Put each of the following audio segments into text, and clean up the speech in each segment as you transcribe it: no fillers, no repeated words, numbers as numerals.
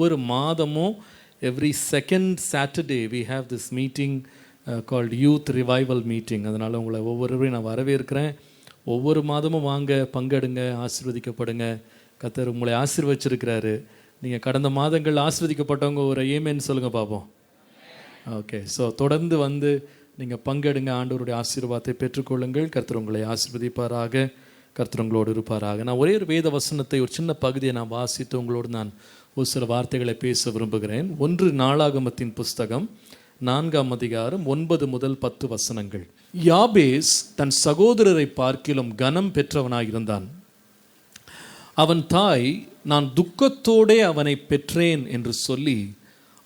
ஒவ்வொரு மாதமும் every second Saturday we have this meeting called youth revival meeting. அதனால் உங்களை ஒவ்வொருவரையும் நான் வரவேற்கிறேன். ஒவ்வொரு மாதமும் வாங்க, பங்கெடுங்க, ஆசீர்வதிக்கப்படுங்க. கர்த்தர் உங்களை ஆசீர்வச்சிருக்கிறாரு. நீங்கள் கடந்த மாதங்கள் ஆசீர்வதிக்கப்பட்டவங்க ஒரு ஏமேன்னு சொல்லுங்கள் பார்ப்போம். ஓகே, ஸோ தொடர்ந்து வந்து நீங்கள் பங்கெடுங்க, ஆண்டவருடைய ஆசீர்வாதத்தை பெற்றுக்கொள்ளுங்கள். கர்த்தர் உங்களை ஆசீர்வதிப்பாராக, கர்த்தர் உங்களோடு இருப்பாராக. நான் ஒரே ஒரு வேத வசனத்தை, ஒரு சின்ன பகுதியை நான் வாசித்து உங்களோடு நான் ஒரு சில வார்த்தைகளை பேச விரும்புகிறேன். 1 நாளாகமத்தின் புஸ்தகம் 4ஆம் அதிகாரம் 9 முதல் 10 வசனங்கள். யாபேஸ் தன் சகோதரரை பார்க்கிலும் கனம் பெற்றவனாயிருந்தான். அவன் தாய், நான் துக்கத்தோடே அவனை பெற்றேன் என்று சொல்லி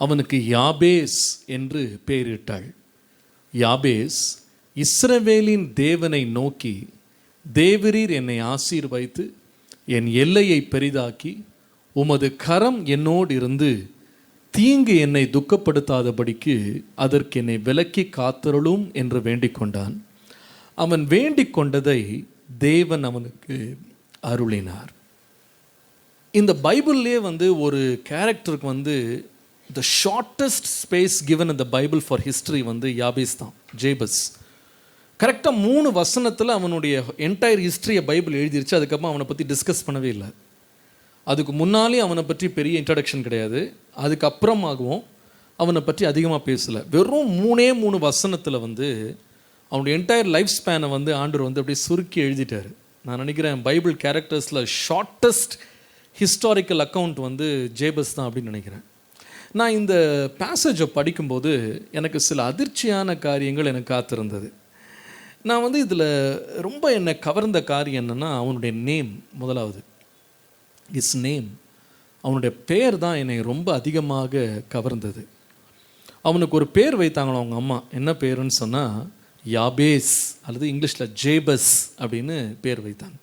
அவனுக்கு யாபேஸ் என்று பெயரிட்டாள். யாபேஸ் இஸ்ரவேலின் தேவனை நோக்கி, தேவரீர் என்னை ஆசீர்வதித்து என் எல்லையை பெரிதாக்கி உமது கரம் என்னோடு இருந்து தீங்கு என்னை துக்கப்படுத்தாதபடிக்கு அதற்கு என்னை விலக்கி காத்தருளும் என்று வேண்டிக் கொண்டான். அவன் வேண்டிக் கொண்டதை தேவன் அவனுக்கு அருளினார். இந்த பைபிள்லேயே வந்து ஒரு கேரக்டருக்கு வந்து த ஷார்ட்டஸ்ட் ஸ்பேஸ் கிவன் இந்த பைபிள் ஃபார் ஹிஸ்ட்ரி வந்து யாபேஸ் தான், ஜேபஸ். கரெக்டாக 3 வசனத்தில் அவனுடைய என்டையர் ஹிஸ்ட்ரியை பைபிள் எழுதிருச்சு. அதுக்கப்புறம் அவனை பற்றி டிஸ்கஸ் பண்ணவே இல்லை. அதுக்கு முன்னாலே அவனை பற்றி பெரிய இன்ட்ரடக்ஷன் கிடையாது. அதுக்கப்புறமாகவும் அவனை பற்றி அதிகமாக பேசலை. வெறும் 3 வசனத்தில் வந்து அவனுடைய என்டையர் லைஃப் ஸ்பேனை வந்து ஆண்டவர் வந்து அப்படியே சுருக்கி எழுதிட்டார். நான் நினைக்கிறேன் பைபிள் கேரக்டர்ஸில் ஷார்ட்டஸ்ட் ஹிஸ்டாரிக்கல் அக்கௌண்ட் வந்து ஜேபஸ் தான் அப்படின்னு நினைக்கிறேன். நான் இந்த பேசேஜை படிக்கும்போது எனக்கு சில அதிர்ச்சியான காரியங்கள் எனக்கு காத்திருந்தது. நான் வந்து இதில் ரொம்ப என்னை கவர்ந்த காரியம் என்னென்னா, அவனுடைய நேம். முதலாவது இஸ் நேம், அவனுடைய பேர் தான் என்னை ரொம்ப அதிகமாக கவர்ந்தது. அவனுக்கு ஒரு பேர் வைத்தாங்களோ அவங்க அம்மா. என்ன பேருன்னு சொன்னால் யாபேஸ், அல்லது இங்கிலீஷில் ஜேபஸ் அப்படின்னு பேர் வைத்தாங்க.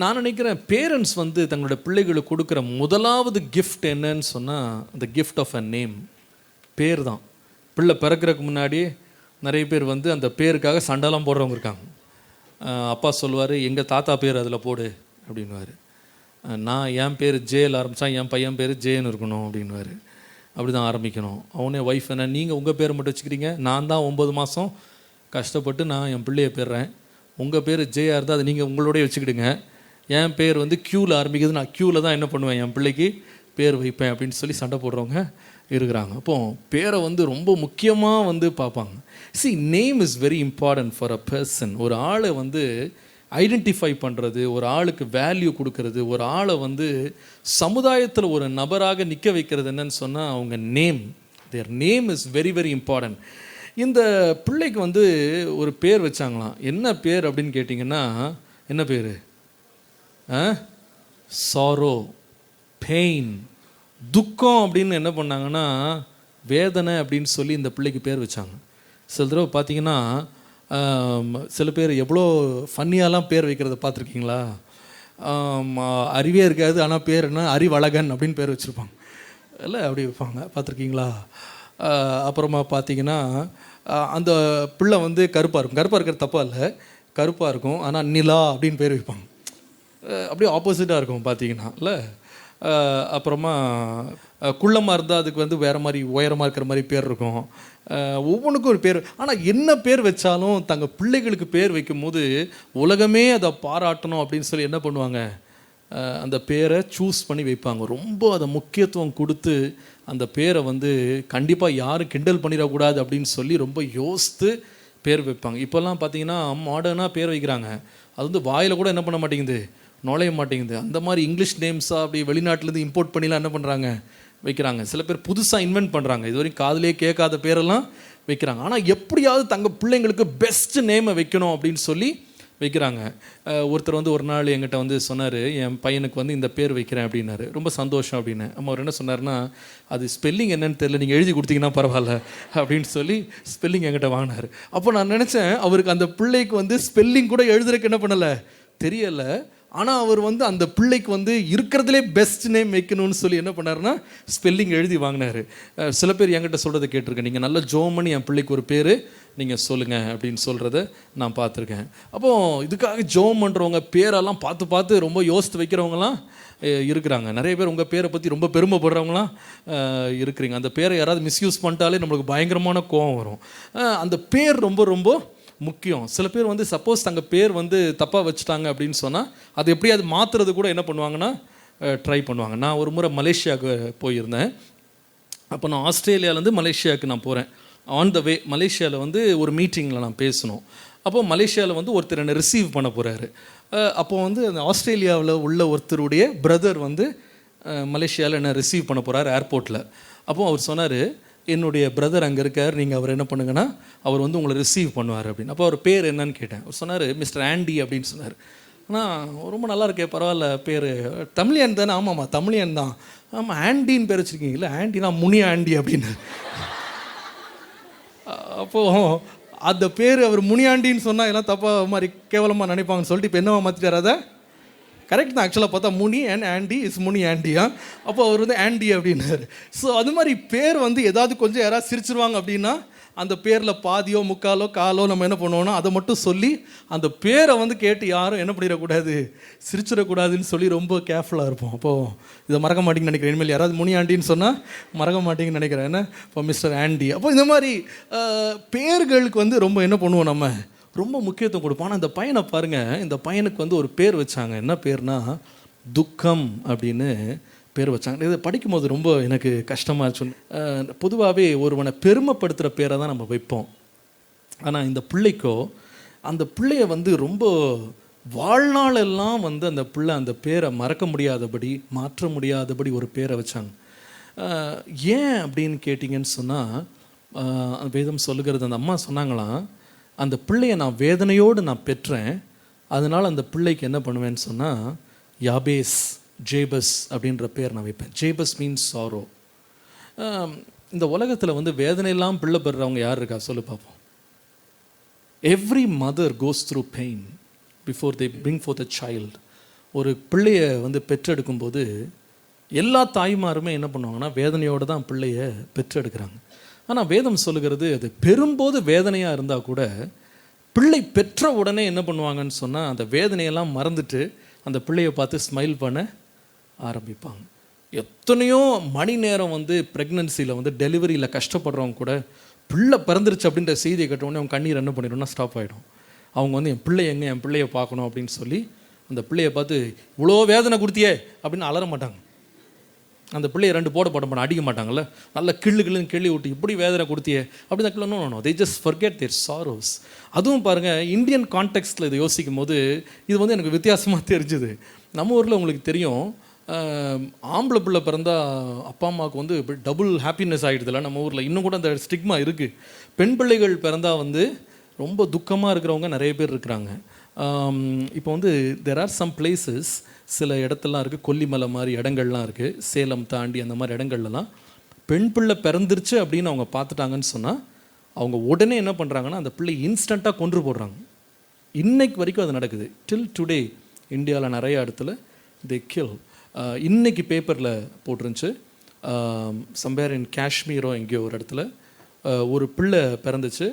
நான் நினைக்கிறேன் பேரண்ட்ஸ் வந்து தங்களுடைய பிள்ளைகளுக்கு கொடுக்குற முதலாவது கிஃப்ட் என்னன்னு சொன்னால் அந்த கிஃப்ட் ஆஃப் அ நேம், பேர் தான். பிள்ளை பிறக்கிறதுக்கு முன்னாடியே நிறைய பேர் வந்து அந்த பேருக்காக சண்டைலாம் போடுறவங்க இருக்காங்க. அப்பா சொல்லுவார், எங்கள் தாத்தா பேர் அதில் போடு அப்படின்வார். நான் என் பேர் ஜேயில் ஆரம்பித்தா என் பையன் பேர் ஜேன்னு இருக்கணும் அப்படின்வார். அப்படி தான் ஆரம்பிக்கணும். அவனே ஒய்ஃப் என்ன, நீங்கள் உங்கள் பேரை மட்டும் வச்சுக்கிறீங்க, நான் தான் 9 மாதம் கஷ்டப்பட்டு நான் என் பிள்ளையை பெறேன், உங்கள் பேர் ஜேயாக இருந்தால் அதை நீங்கள் உங்களோடய வச்சுக்கிடுங்க. என் பேர் வந்து க்யூவில் ஆரம்பிக்குது, நான் க்யூவில் தான் என்ன பண்ணுவேன், என் பிள்ளைக்கு பேர் வைப்பேன் அப்படின்னு சொல்லி சண்டை போடுறவங்க இருக்கிறாங்க. அப்போ பேரை வந்து ரொம்ப முக்கியமாக வந்து பார்ப்பாங்க. See, name is very important for a person. ஒரு ஆளை வந்து ஐடென்டிஃபை பண்ணுறது, ஒரு ஆளுக்கு வேல்யூ கொடுக்கறது, ஒரு ஆளை வந்து சமுதாயத்தில் ஒரு நபராக நிற்க வைக்கிறது என்னன்னு சொன்னால் அவங்க name. There name is very very important. இந்த பிள்ளைக்கு வந்து ஒரு பேர் வச்சாங்களாம். என்ன பேர் அப்படின்னு கேட்டிங்கன்னா, என்ன பேர்? சாரோ, பெயின், துக்கம் அப்படின்னு என்ன பண்ணாங்கன்னா வேதனை அப்படின்னு சொல்லி இந்த பிள்ளைக்கு பேர் வச்சாங்க. சில தடவை பார்த்தீங்கன்னா சில பேர் எவ்வளோ ஃபன்னியாலாம் பேர் வைக்கிறத பார்த்துருக்கீங்களா? அறிவே இருக்காது, ஆனால் பேர் என்ன, அறிவழகன் அப்படின்னு பேர் வச்சுருப்பாங்க. இல்லை அப்படி வைப்பாங்க, பார்த்துருக்கீங்களா? அப்புறமா பார்த்தீங்கன்னா அந்த பிள்ளை வந்து கருப்பாக இருக்கும். கருப்பாக இருக்கிறது தப்பாக இல்லை, கருப்பாக இருக்கும், ஆனால் நிலா அப்படின்னு பேர் வைப்பாங்க. அப்படியே ஆப்போசிட்டாக இருக்கும் பார்த்தீங்கன்னா, இல்லை? அப்புறமா குள்ளமாக இருந்தால் அதுக்கு வந்து வேறு மாதிரி உயரமாக இருக்கிற மாதிரி பேர் இருக்கும். ஒவ்வொன்றுக்கும் ஒரு பேர். ஆனால் என்ன பேர் வச்சாலும் தங்கள் பிள்ளைகளுக்கு பேர் வைக்கும்போது உலகமே அதை பாராட்டணும் அப்படின்னு சொல்லி என்ன பண்ணுவாங்க, அந்த பேரை சூஸ் பண்ணி வைப்பாங்க. ரொம்ப அதை முக்கியத்துவம் கொடுத்து அந்த பேரை வந்து கண்டிப்பாக யாரும் கிண்டல் பண்ணிடக்கூடாது அப்படின்னு சொல்லி ரொம்ப யோசித்து பேர் வைப்பாங்க. இப்போல்லாம் பார்த்தீங்கன்னா மாடர்னாக பேர் வைக்கிறாங்க, அது வந்து வாயில் கூட என்ன பண்ண மாட்டேங்குது, நுழைய மாட்டேங்குது. அந்த மாதிரி இங்கிலீஷ் நேம்ஸாக அப்படி வெளிநாட்டிலேருந்து இம்போர்ட் பண்ணிலாம் என்ன பண்ணுறாங்க, வைக்கிறாங்க. சில பேர் புதுசாக இன்வென்ட் பண்ணுறாங்க, இதுவரைக்கும் காதிலே கேட்காத பேரெல்லாம் வைக்கிறாங்க. ஆனால் எப்படியாவது தங்கள் பிள்ளைங்களுக்கு பெஸ்ட் நேமை வைக்கணும் அப்படின்னு சொல்லி வைக்கிறாங்க. ஒருத்தர் வந்து ஒரு நாள் என்கிட்ட வந்து சொன்னார், என் பையனுக்கு வந்து இந்த பேர் வைக்கிறேன் அப்படின்னாரு. ரொம்ப சந்தோஷம் அப்படின்னு. அவர் என்ன சொன்னார்னா, அது ஸ்பெல்லிங் என்னன்னு தெரியல, நீங்கள் எழுதி கொடுத்தீங்கன்னா பரவாயில்ல அப்படின்னு சொல்லி ஸ்பெல்லிங் என்கிட்ட வாங்கினார். அப்போ நான் நினச்சேன், அவருக்கு அந்த பிள்ளைக்கு வந்து ஸ்பெல்லிங் கூட எழுதுறதுக்கு என்ன பண்ணலை தெரியலை. ஆனால் அவர் வந்து அந்த பிள்ளைக்கு வந்து இருக்கிறதுலே பெஸ்ட் நேம் வைக்கணும்னு சொல்லி என்ன பண்ணாருன்னா ஸ்பெல்லிங் எழுதி வாங்கினார். சில பேர் என்கிட்ட சொல்கிறத கேட்டிருக்கேன், நீங்கள் நல்ல ஜோம் பண்ணி என் பிள்ளைக்கு ஒரு பேர் நீங்கள் சொல்லுங்கள் அப்படின்னு சொல்கிறத நான் பார்த்துருக்கேன். அப்போது இதுக்காக ஜோம் பண்ணுறவங்க பேரெல்லாம் பார்த்து பார்த்து ரொம்ப யோசித்து வைக்கிறவங்களாம் இருக்கிறாங்க. நிறைய பேர் உங்கள் பேரை பற்றி ரொம்ப பெருமைப்படுறவங்களாம் இருக்கிறீங்க. அந்த பேரை யாராவது மிஸ்யூஸ் பண்ணிட்டாலே நம்மளுக்கு பயங்கரமான கோவம் வரும். அந்த பேர் ரொம்ப ரொம்ப முக்கியம். சில பேர் வந்து சப்போஸ் தங்கள் பேர் வந்து தப்பாக வச்சுட்டாங்க அப்படின்னு சொன்னால் அது எப்படியாவது மாற்றுறது கூட என்ன பண்ணுவாங்கன்னா ட்ரை பண்ணுவாங்க. நான் ஒரு முறை மலேசியாவுக்கு போயிருந்தேன். அப்போ நான் ஆஸ்திரேலியாவிலேருந்து மலேசியாவுக்கு நான் போகிறேன். ஆன் த வே மலேசியாவில் வந்து ஒரு மீட்டிங்கில் நான் பேசணும். அப்போது மலேசியாவில் வந்து ஒருத்தர் என்னை ரிசீவ் பண்ண போகிறாரு. அப்போது வந்து அந்த ஆஸ்திரேலியாவில் உள்ள ஒருத்தருடைய பிரதர் வந்து மலேசியாவில் என்னை ரிசீவ் பண்ண போகிறார் ஏர்போர்ட்டில். அப்போது அவர் சொன்னார், என்னுடைய பிரதர் அங்கே இருக்கார், நீங்கள் அவர் என்ன பண்ணுங்கன்னா அவர் வந்து உங்களை ரிசீவ் பண்ணுவார் அப்படின்னு. அப்போ அவர் பேர் என்னன்னு கேட்டேன். அவர் சொன்னார் மிஸ்டர் ஆண்டி அப்படின்னு சொன்னார். ஆனால் ரொம்ப நல்லா இருக்கே, பரவாயில்ல, பேர் தமிழியன் தானே? ஆமாம்மா தமிழியன் தான். ஆமாம், ஆண்டின்னு பேர் வச்சுருக்கீங்க? இல்லை ஆண்டினா முனி ஆண்டி அப்படின்னு. அப்போது அந்த பேர் அவர் முனியாண்டின்னு சொன்னால் எல்லாம் தப்பாக மாதிரி கேவலமாக நினைப்பாங்கன்னு சொல்லிட்டு இப்போ என்னவா மாற்றிட்டார் அதை? கரெக்ட் தான். ஆக்சுவலாக பார்த்தா முனி அண்ட் ஆண்டி இஸ் முனி ஆண்டியா. அப்போ அவர் வந்து ஆண்டி அப்படின்னாரு. ஸோ அது மாதிரி பேர் வந்து ஏதாவது கொஞ்சம் யாராவது சிரிச்சிருவாங்க அப்படின்னா அந்த பேரில் பாதியோ முக்காலோ காலோ நம்ம என்ன பண்ணுவோம்னா அதை மட்டும் சொல்லி அந்த பேரை வந்து கேட்டு யாரும் என்ன பண்ணிடக்கூடாது, சிரிச்சிடக்கூடாதுன்னு சொல்லி ரொம்ப கேர்ஃபுல்லாக இருப்போம். அப்போது இதை மறக்க மாட்டேங்கன்னு நினைக்கிறேன். இனிமேல் யாராவது முனி ஆண்டின்னு சொன்னால் மறக்க மாட்டேங்கன்னு நினைக்கிறேன். என்ன இப்போ மிஸ்டர் ஆண்டி. அப்போ இந்த மாதிரி பேர்களுக்கு வந்து ரொம்ப என்ன பண்ணுவோம், நம்ம ரொம்ப முக்கியத்துவம் கொடுப்போம். ஆனால் இந்த பையனை பாருங்கள், இந்த பையனுக்கு வந்து ஒரு பேர் வச்சாங்க. என்ன பேர்னா துக்கம் அப்படின்னு பேர் வச்சாங்க. இதை படிக்கும்போது ரொம்ப எனக்கு கஷ்டமாக இருந்துச்சு. பொதுவாகவே ஒருவனை பெருமைப்படுத்துகிற பேரை தான் நம்ம வைப்போம். ஆனால் இந்த பிள்ளைக்கோ அந்த பிள்ளைய வந்து ரொம்ப வாழ்நாளெல்லாம் வந்து அந்த பிள்ளை அந்த பேரை மறக்க முடியாதபடி மாற்ற முடியாதபடி ஒரு பேரை வச்சாங்க. ஏன் அப்படின்னு கேட்டிங்கன்னு சொன்னால் வேதம் சொல்லுகிறது, அந்த அம்மா சொன்னாங்களாம், அந்த பிள்ளையை நான் வேதனையோடு நான் பெற்றேன், அதனால் அந்த பிள்ளைக்கு என்ன பண்ணுவேன்னு சொன்னால் யாபேஸ் ஜேபஸ் அப்படின்ற பேர் நான் வைப்பேன். Jebus means sorrow. இந்த உலகத்தில் வந்து வேதனையெல்லாம் பிள்ளை பெறுறவங்க யார் இருக்கா சொல்லு பார்ப்போம். Every mother goes through pain before they bring for the child. ஒரு பிள்ளையை வந்து பெற்றெடுக்கும்போது எல்லா தாய்மாருமே என்ன பண்ணுவாங்கன்னா வேதனையோடு தான் பிள்ளையை பெற்றெடுக்கிறாங்க. ஆனால் வேதம் சொல்லுகிறது, அது பெறும்போது வேதனையாக இருந்தால் கூட பிள்ளை பெற்ற உடனே என்ன பண்ணுவாங்கன்னு சொன்னால் அந்த வேதனையெல்லாம் மறந்துட்டு அந்த பிள்ளையை பார்த்து ஸ்மைல் பண்ண ஆரம்பிப்பாங்க. எத்தனையோ மணி நேரம் வந்து ப்ரெக்னன்சியில் வந்து டெலிவரியில் கஷ்டப்படுறவங்க கூட பிள்ளை பிறந்துருச்சு அப்படின்ற செய்தியை கேட்டவுடனே அவங்க கண்ணீர் என்ன பண்ணிடும்னா ஸ்டாப் ஆகிடும். அவங்க வந்து என் பிள்ளை எங்கே, என் பிள்ளையை பார்க்கணும் அப்படின்னு சொல்லி அந்த பிள்ளையை பார்த்து இவ்வளோ வேதனை கொடுத்தியே அப்படின்னு அலற மாட்டாங்க. அந்த பிள்ளையை ரெண்டு போட மாட்டாங்க, அடிக்க மாட்டாங்கல்ல, நல்ல கிள்ளுன்னு கிள்ளி விட்டு இப்படி வேதனை கொடுத்தியே அப்படி தான் கிள்ளணும். They just forget their sorrows. அதுவும் பாருங்கள், இந்தியன் கான்டெக்ஸ்டில் இதை யோசிக்கும் போது இது வந்து எனக்கு வித்தியாசமாக தெரிஞ்சுது. நம்ம ஊரில் உங்களுக்கு தெரியும், ஆம்பளை பிள்ளை பிறந்தா அப்பா அம்மாவுக்கு வந்து டபுள் ஹாப்பினஸ் ஆகிடுதில்ல. நம்ம ஊரில் இன்னும் கூட அந்த ஸ்டிக்மா இருக்குது. பெண் பிள்ளைகள் பிறந்தால் வந்து ரொம்ப துக்கமாக இருக்கிறவங்க நிறைய பேர் இருக்கிறாங்க. இப்போ வந்து தெர் ஆர் சம் பிளேசஸ், சில இடத்துலாம் இருக்குது, கொல்லிமலை மாதிரி இடங்கள்லாம் இருக்குது, சேலம் தாண்டி அந்த மாதிரி இடங்கள்லாம் பெண் பிள்ளை பிறந்துருச்சு அப்படின்னு அவங்க பார்த்துட்டாங்கன்னு சொன்னால் அவங்க உடனே என்ன பண்ணுறாங்கன்னா அந்த பிள்ளை இன்ஸ்டண்ட்டாக கொன்று போடுறாங்க. இன்னைக்கு வரைக்கும் அது நடக்குது. டில் டுடே இந்தியாவில் நிறைய இடத்துல தே கில். இன்னைக்கு பேப்பரில் போட்டிருந்துச்சு, சம்பேர் இன் காஷ்மீரோ எங்கேயோ ஒரு இடத்துல ஒரு பிள்ளை பிறந்துச்சு.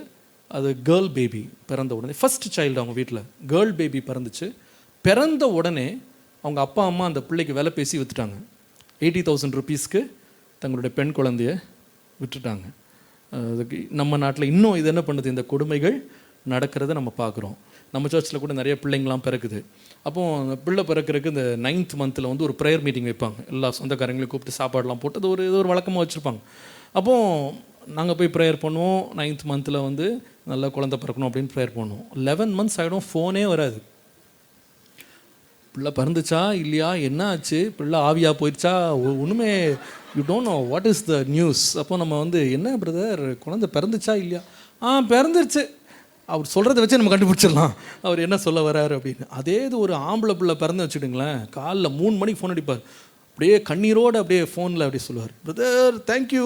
அது கேர்ள் பேபி. பிறந்த உடனே ஃபஸ்ட் சைல்டு அவங்க வீட்டில் கேர்ள் பேபி பிறந்துச்சு. பிறந்த உடனே அவங்க அப்பா அம்மா அந்த பிள்ளைக்கு விலை பேசி விற்றுட்டாங்க. 80,000 ருபீஸ்க்கு தங்களுடைய பெண் குழந்தைய விட்டுட்டாங்க. அதுக்கு நம்ம நாட்டில் இன்னும் இது என்ன பண்ணுது, இந்த கொடுமைகள் நடக்கிறத நம்ம பார்க்குறோம். நம்ம சர்ச்சில் கூட நிறைய பிள்ளைங்களாம் பிறக்குது. அப்போது பிள்ளை பிறக்கிறதுக்கு இந்த 9th மந்தில் வந்து ஒரு ப்ரேயர் மீட்டிங் வைப்பாங்க. எல்லா சொந்தக்காரங்களையும் கூப்பிட்டு சாப்பாடெலாம் போட்டு அது ஒரு வழக்கமாக வச்சுருப்பாங்க. அப்போது நாங்கள் போய் ப்ரேயர் பண்ணுவோம். 9th மந்தில் வந்து நல்லா குழந்தை பிறக்கணும் அப்படின்னு ப்ரேயர் பண்ணுவோம். 11 months ஆகிடும், ஃபோனே வராது. பிள்ளை பிறந்துச்சா இல்லையா, என்ன ஆச்சு, பிள்ளை ஆவியாக போயிடுச்சா, ஒன்றுமே you don't know what is the news. அப்போ நம்ம வந்து என்ன பிரதர் குழந்தை பிறந்துச்சா இல்லையா, பிறந்துருச்சு, அவர் சொல்கிறத வச்சு நம்ம கண்டுபிடிச்சிடலாம் அவர் என்ன சொல்ல வர்றாரு அப்படின்னு. அதே இது ஒரு ஆம்பளை பிள்ளை பிறந்து வச்சுடுங்களேன், காலைல 3 மணிக்கு ஃபோன் அடிப்பார், அப்படியே கண்ணீரோடு அப்படியே ஃபோனில் அப்படியே சொல்லுவார், பிரதர் தேங்க்யூ,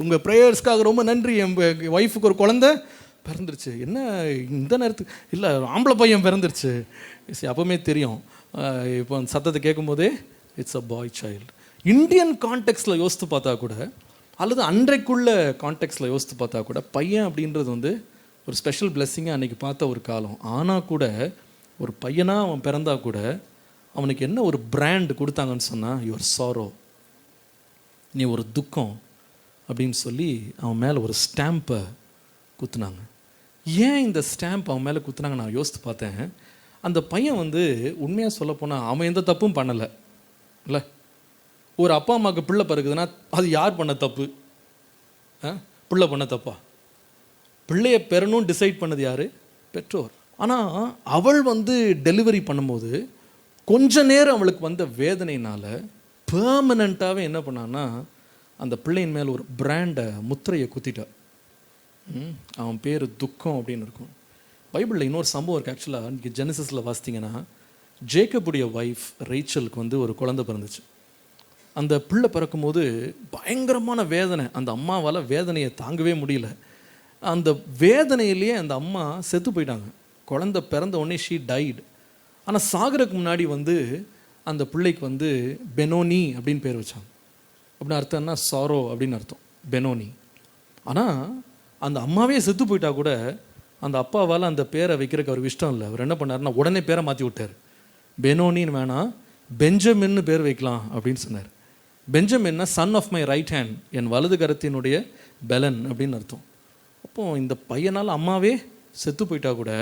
உங்கள் ப்ரேயர்ஸ்க்காக ரொம்ப நன்றி, என் ஒய்ஃபுக்கு ஒரு குழந்தை பிறந்துருச்சு. என்ன இந்த நேரத்துக்கு, இல்லை ஆம்பளை பையன் பிறந்துருச்சு. அப்போவுமே தெரியும். இப்போ அந்த சத்தத்தை கேட்கும்போதே it's a boy child. Indian கான்டெக்ஸ்டில் யோசித்து பார்த்தா கூட, அல்லது அன்றைக்குள்ள கான்டெக்ஸ்டில் யோசித்து பார்த்தா கூட, பையன் அப்படின்றது வந்து ஒரு ஸ்பெஷல் பிளெஸ்ஸிங்காக அன்றைக்கி பார்த்த ஒரு காலம். ஆனால் கூட ஒரு பையனாக அவன் பிறந்தா கூட அவனுக்கு என்ன ஒரு பிராண்ட் கொடுத்தாங்கன்னு சொன்னால், யுவர் சாரோ, நீ ஒரு துக்கம் அப்படின்னு சொல்லி அவன் மேலே ஒரு ஸ்டாம்பை குத்துனாங்க. ஏன் இந்த ஸ்டாம்ப் அவன் மேலே குத்துனாங்க நான் யோசித்து பார்த்தேன். அந்த பையன் வந்து உண்மையாக சொல்லப்போனால் அவன் எந்த தப்பும் பண்ணலை இல்லை. ஒரு அப்பா அம்மாவுக்கு பிள்ளை பிறகுதுன்னா அது யார் பண்ண தப்பு? பிள்ளை பண்ண தப்பா? பிள்ளைய பெறணும் டிசைட் பண்ணது யார்? பெற்றோர். ஆனால் அவள் வந்து டெலிவரி பண்ணும்போது கொஞ்ச நேரம் அவளுக்கு வந்த வேதனையினால் பெர்மனண்ட்டாகவே என்ன பண்ணான்னா அந்த பிள்ளையின் மேலே ஒரு பிராண்டை முத்திரையை குத்திட்டாள். அவன் பேர் துக்கம் அப்படின்னு இருக்கும். பைபிளில் இன்னொரு சம்பவம் இருக்குது. ஆக்சுவலாக இன்றைக்கி ஜெனசிஸில் வாசித்தீங்கன்னா, ஜேக்கபுடைய ஒய்ஃப் ரேச்சலுக்கு வந்து ஒரு குழந்தை பிறந்துச்சு. அந்த பிள்ளை பிறக்கும்போது பயங்கரமான வேதனை. அந்த அம்மாவால் வேதனையை தாங்கவே முடியல. அந்த வேதனையிலேயே அந்த அம்மா செத்து போயிட்டாங்க. குழந்தை பிறந்த உடனே ஷீ டைடு. ஆனால் சாகருக்கு முன்னாடி வந்து அந்த பிள்ளைக்கு வந்து பெனோனி அப்படின்னு பேர் வச்சாங்க. அப்படின்னு அர்த்தம்னா சாரோ அப்படின்னு அர்த்தம், பெனோனி. ஆனால் அந்த அம்மாவே செத்து போயிட்டா கூட அந்த அப்பாவால் அந்த பேரை வைக்கிறதுக்கு அவருக்கு இஷ்டம் இல்லை. அவர் என்ன பண்ணார்னா உடனே பேரை மாற்றி விட்டார். பெனோனின்னு வேணாம், பெஞ்சமின்னு பேர் வைக்கலாம் அப்படின்னு சொன்னார். பெஞ்சமின்னா son of my right hand, என் வலது கரத்தினுடைய பெலன் அப்படின்னு அர்த்தம். அப்போது இந்த பையனால் அம்மாவே செத்து போயிட்டா கூட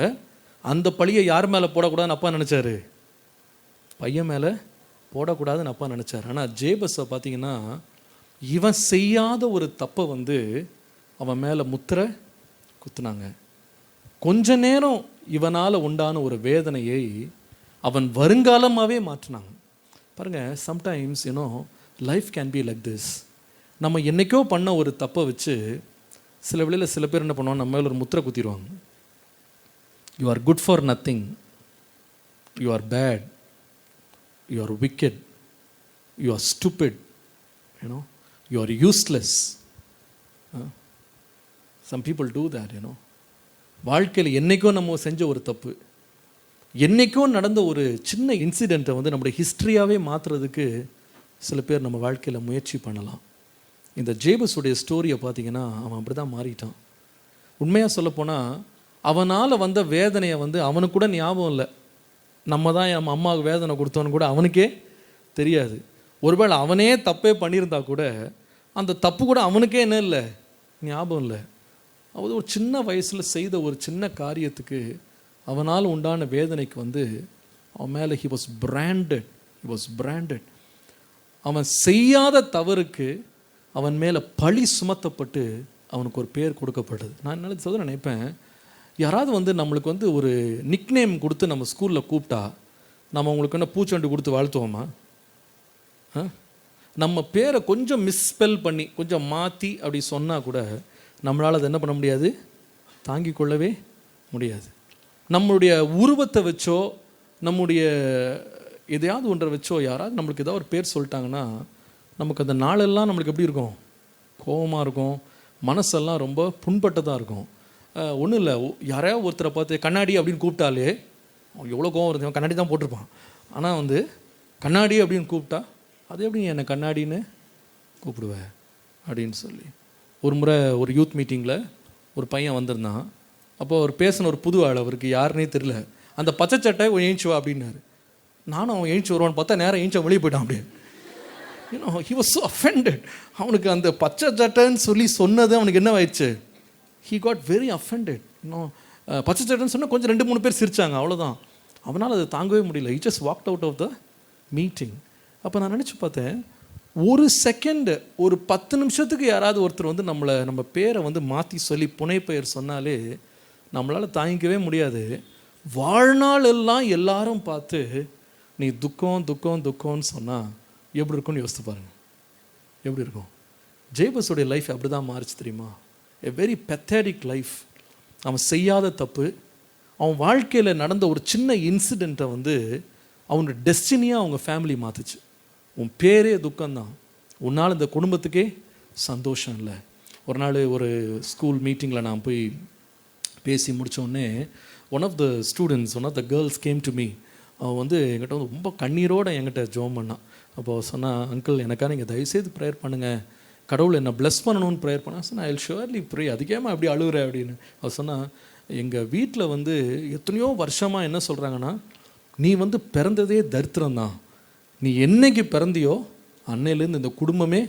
அந்த பழியை யார் மேலே போடக்கூடாதுன்னு அப்பா நினச்சாரு? பையன் மேலே போடக்கூடாதுன்னு அப்பா நினச்சார். ஆனால் ஜேபஸை பார்த்தீங்கன்னா இவன் செய்யாத ஒரு தப்பை வந்து அவன் மேலே முத்திரை குத்துனாங்க. கொஞ்ச நேரம் இவனால் உண்டான ஒரு வேதனையை அவன் வருங்காலமாகவே மாற்றினாங்க. பாருங்கள், sometimes life can be like this. நம்ம என்றைக்கோ பண்ண ஒரு தப்பை வச்சு சில வேளையில் சில பேர் என்ன பண்ணுவாங்க, நம்ம மேலே ஒரு முத்திரை குத்திடுவாங்க. You are good for nothing, you are bad, you are wicked, you are stupid, you are useless. Some people do that. வாழ்க்கையில் என்றைக்கோ நம்ம செஞ்ச ஒரு தப்பு, என்றைக்கோ நடந்த ஒரு சின்ன இன்சிடெண்ட்டை வந்து நம்முடைய ஹிஸ்ட்ரியாகவே மாற்றுறதுக்கு சில பேர் நம்ம வாழ்க்கையில் முயற்சி பண்ணலாம். இந்த ஜேபஸுடைய ஸ்டோரியை பார்த்தீங்கன்னா அவன் அப்படி தான் மாறிட்டான். உண்மையாக சொல்லப்போனால் அவனால் வந்த வேதனையை வந்து அவனுக்கு கூட ஞாபகம் இல்லை. நம்ம தான் நம்ம அம்மாவுக்கு வேதனை கொடுத்தோன்னு கூட அவனுக்கே தெரியாது. ஒருவேளை அவனே தப்பே பண்ணியிருந்தா கூட அந்த தப்பு கூட அவனுக்கே என்ன இல்லை, ஞாபகம் இல்லை. அது ஒரு சின்ன வயசில் செய்த ஒரு சின்ன காரியத்துக்கு அவனால் உண்டான வேதனைக்கு வந்து அவன் மேலே ஹி வாஸ் பிராண்டட். அவன் செய்யாத தவறுக்கு அவன் மேலே பழி சுமத்தப்பட்டு அவனுக்கு ஒரு பேர் கொடுக்கப்பட்டது. நான் நினைப்பேன், யாராவது வந்து நம்மளுக்கு வந்து ஒரு நிக்நேம் கொடுத்து நம்ம ஸ்கூலில் கூப்பிட்டா நம்ம அவங்களுக்கு என்ன பூச்செண்டு கொடுத்து வாழ்த்துவோமா? நம்ம பேரை கொஞ்சம் மிஸ்ஸ்பெல் பண்ணி கொஞ்சம் மாற்றி அப்படி சொன்னால் கூட நம்மளால் அதை என்ன பண்ண முடியாது, தாங்கி கொள்ளவே முடியாது. நம்மளுடைய உருவத்தை வச்சோ நம்முடைய எதையாவது ஒன்றை வச்சோ யாராவது நம்மளுக்கு ஏதாவது ஒரு பேர் சொல்லிட்டாங்கன்னா நமக்கு அந்த நாளெல்லாம் நம்மளுக்கு எப்படி இருக்கும், கோபமாக இருக்கும், மனசெல்லாம் ரொம்ப புண்பட்டதாக இருக்கும். ஒன்றும் இல்லை, யாரையாவது ஒருத்தரை பார்த்து கண்ணாடி அப்படின்னு கூப்பிட்டாலே அவன் எவ்வளோ கோவம் வருது, அவன் கண்ணாடி தான் போட்டிருப்பான். ஆனால் வந்து கண்ணாடி அப்படின்னு கூப்பிட்டா அது எப்படி என்னை கண்ணாடின்னு கூப்பிடுவேன் அப்படின்னு சொல்லி. ஒரு முறை ஒரு யூத் மீட்டிங்கில் ஒரு பையன் வந்திருந்தான். அப்போ அவர் பேசின ஒரு புது ஆள், அவருக்கு யாருன்னே தெரியல. அந்த பச்சை சட்டை எழுந்துச்சு வா அப்படின்னாரு. நானும் அவன் எழுந்துச்சு வருவான்னு பார்த்தா நேரம் எழுந்துச்சா வெளியே போயிட்டான். அப்படியே he was so offended. அவனுக்கு அந்த பச்சை சட்டைன்னு சொல்லி சொன்னது அவனுக்கு என்ன ஆயிடுச்சு, he got very offended. பச்சை சட்டைன்னு சொன்னால் கொஞ்சம் 2-3 பேர் சிரித்தாங்க, அவ்வளோதான். அவனால் அதை தாங்கவே முடியல. he just walked out of the meeting. அப்போ நான் நினச்சி பார்த்தேன், ஒரு செகண்டு, ஒரு 10 நிமிஷத்துக்கு யாராவது ஒருத்தர் வந்து நம்ம பேரை வந்து மாற்றி சொல்லி புனைப்பெயர் சொன்னாலே நம்மளால் தாங்கிக்கவே முடியாது. வாழ்நாள் எல்லாம் எல்லாரும் பார்த்து நீ துக்கம் துக்கம் துக்கம்னு சொன்னால் எப்படி இருக்கும்னு யோசித்து பாருங்கள், எப்படி இருக்கும். ஜேபஸுடைய லைஃப் அப்படி தான் மாறிச்சு தெரியுமா? A very pathetic life. அவன் செய்யாத தப்பு, அவன் வாழ்க்கையில் நடந்த ஒரு சின்ன இன்சிடெண்ட்டை வந்து அவனோட டெஸ்டினியாக அவங்க ஃபேமிலி மாற்றுச்சு. உன் பேரே துக்கம்தான், உன்னால் இந்த குடும்பத்துக்கே சந்தோஷம் இல்லை. ஒரு நாள் ஒரு ஸ்கூல் மீட்டிங்கில் நான் போய் பேசி முடித்தோடனே one of the girls came to me. அவன் வந்து என்கிட்ட வந்து ரொம்ப கண்ணீரோடு என்கிட்ட ஜோம் பண்ணான். அப்போ சொன்னால், அங்கிள் எனக்காக நீங்கள் தயவுசெய்து ப்ரேயர் பண்ணுங்கள், கடவுள் என்னை ப்ளஸ் பண்ணணும்னு ப்ரேயர் பண்ண சொன்னால், ஐ வில் ஷுவர்லி ப்ரே. அதுக்கேமா அப்படி அழுகுற அப்படின்னு அவள் சொன்னால், எங்கள் வீட்டில் வந்து எத்தனையோ வருஷமாக என்ன சொல்கிறாங்கன்னா, நீ வந்து பிறந்ததே தரித்திரம்தான். நீ என்னைக்கு பிறந்தியோ அன்னையிலேருந்து இந்த குடும்பமே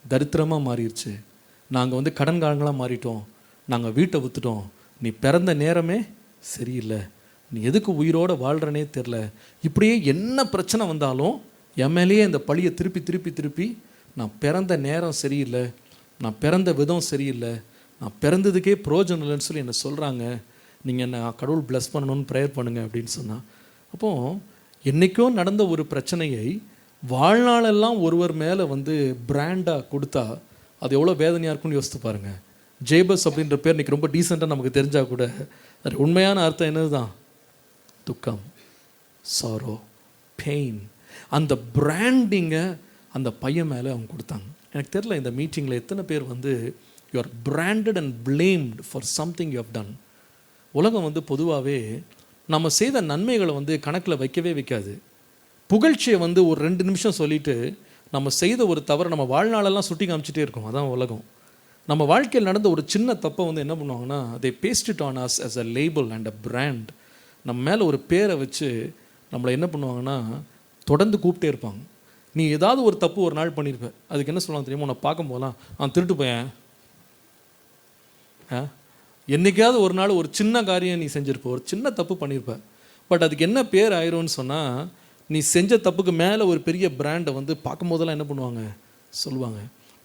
தரித்திரமாக மாறிடுச்சு. நாங்கள் வந்து கடன்காரங்களாக மாறிட்டோம், நாங்கள் வீட்டை விற்றுட்டோம், நீ பிறந்த நேரமே சரியில்லை, நீ எதுக்கு உயிரோடு வாழ்கிறனே தெரில. இப்படியே என்ன பிரச்சனை வந்தாலும் என் மேலேயே இந்த பழியை திருப்பி திருப்பி திருப்பி நான் பிறந்த நேரம் சரியில்லை, நான் பிறந்த விதம் சரியில்லை, நான் பிறந்ததுக்கே பிரயோஜனம் இல்லைன்னு சொல்லி என்னை சொல்கிறாங்க. நீங்கள் என்னை கடவுள் ப்ளஸ் பண்ணணும்னு ப்ரேயர் பண்ணுங்கள் அப்படின்னு சொன்னான். அப்போது என்றைக்கோ நடந்த ஒரு பிரச்சனையை வாழ்நாளெல்லாம் ஒருவர் மேலே வந்து பிராண்டாக கொடுத்தா அது எவ்வளோ வேதனையாக இருக்குன்னு யோசித்து பாருங்கள். ஜேபஸ் அப்படின்ற பேர் இன்றைக்கி ரொம்ப டீசெண்டாக நமக்கு தெரிஞ்சால் கூட அது உண்மையான அர்த்தம் என்னது தான்? துக்கம், சாரோ, பெயின். அந்த பிராண்டிங்கை அந்த பையன் மேலே அவங்க கொடுத்தாங்க. எனக்கு தெரியல இந்த மீட்டிங்கில் எத்தனை பேர் வந்து you are branded and blamed for something you have done. உலகம் வந்து பொதுவாகவே நம்ம செய்த நன்மைகளை வந்து கணக்கில் வைக்கவே வைக்காது. புகழ்ச்சியை வந்து ஒரு 2 நிமிஷம் சொல்லிவிட்டு நம்ம செய்த ஒரு தவறை நம்ம வாழ்நாளெல்லாம் சுட்டி காமிச்சிட்டே இருக்கோம். அதான் உலகம். நம்ம வாழ்க்கையில் நடந்த ஒரு சின்ன தப்பை வந்து என்ன பண்ணுவாங்கன்னா they paste it on us as a label and a brand. நம்ம மேலே ஒரு பேரை வச்சு நம்மளை என்ன பண்ணுவாங்கன்னா தொடர்ந்து கூப்பிட்டே இருப்பாங்க. நீ ஏதாவது ஒரு தப்பு ஒரு நாள் பண்ணியிருப்ப, அதுக்கு என்ன சொல்லுவாங்க தெரியுமா? உன்னை பார்க்கும் போதெல்லாம் அவன் திருட்டு போயேன். என்றைக்காவது ஒரு நாள் ஒரு சின்ன காரியம் நீ செஞ்சுருப்ப, ஒரு சின்ன தப்பு பண்ணியிருப்ப. பட் அதுக்கு என்ன பேர் ஆயிரும்னு சொன்னால் நீ செஞ்ச தப்புக்கு மேலே ஒரு பெரிய பிராண்டை வந்து பார்க்கும் போதெல்லாம் என்ன பண்ணுவாங்க சொல்லுவாங்க.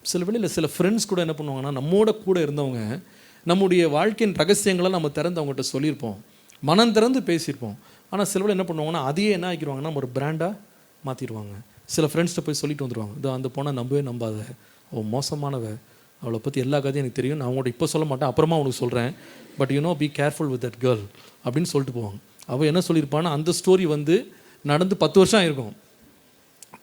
சில வேளையில் சில ஃப்ரெண்ட்ஸ் கூட என்ன பண்ணுவாங்கன்னா நம்மோட கூட இருந்தவங்க நம்முடைய வாழ்க்கையின் ரகசியங்களை நம்ம திறந்து அவங்ககிட்ட சொல்லியிருப்போம், மனம் திறந்து பேசியிருப்போம். ஆனால் சில வேளை என்ன பண்ணுவாங்கன்னா அதையே என்ன ஆக்கிடுவாங்கன்னா ஒரு பிராண்டாக மாற்றிடுவாங்க. சில ஃப்ரெண்ட்ஸ்கிட்ட போய் சொல்லிட்டு வந்துடுவாங்க, இதோ அந்த பொண்ணை நம்பவே நம்பாத, அவள் மோசமானவ, அவளை பற்றி எல்லா கதையும் எனக்கு தெரியும், நான் அவங்கள்ட்ட இப்போ சொல்ல மாட்டேன், அப்புறமா உனக்கு சொல்கிறேன், but you know be careful with that girl அப்படின்னு சொல்லிட்டு போவாங்க. அவள் என்ன சொல்லியிருப்பான்னா அந்த ஸ்டோரி வந்து நடந்து 10 வருஷம் ஆயிருக்கும்,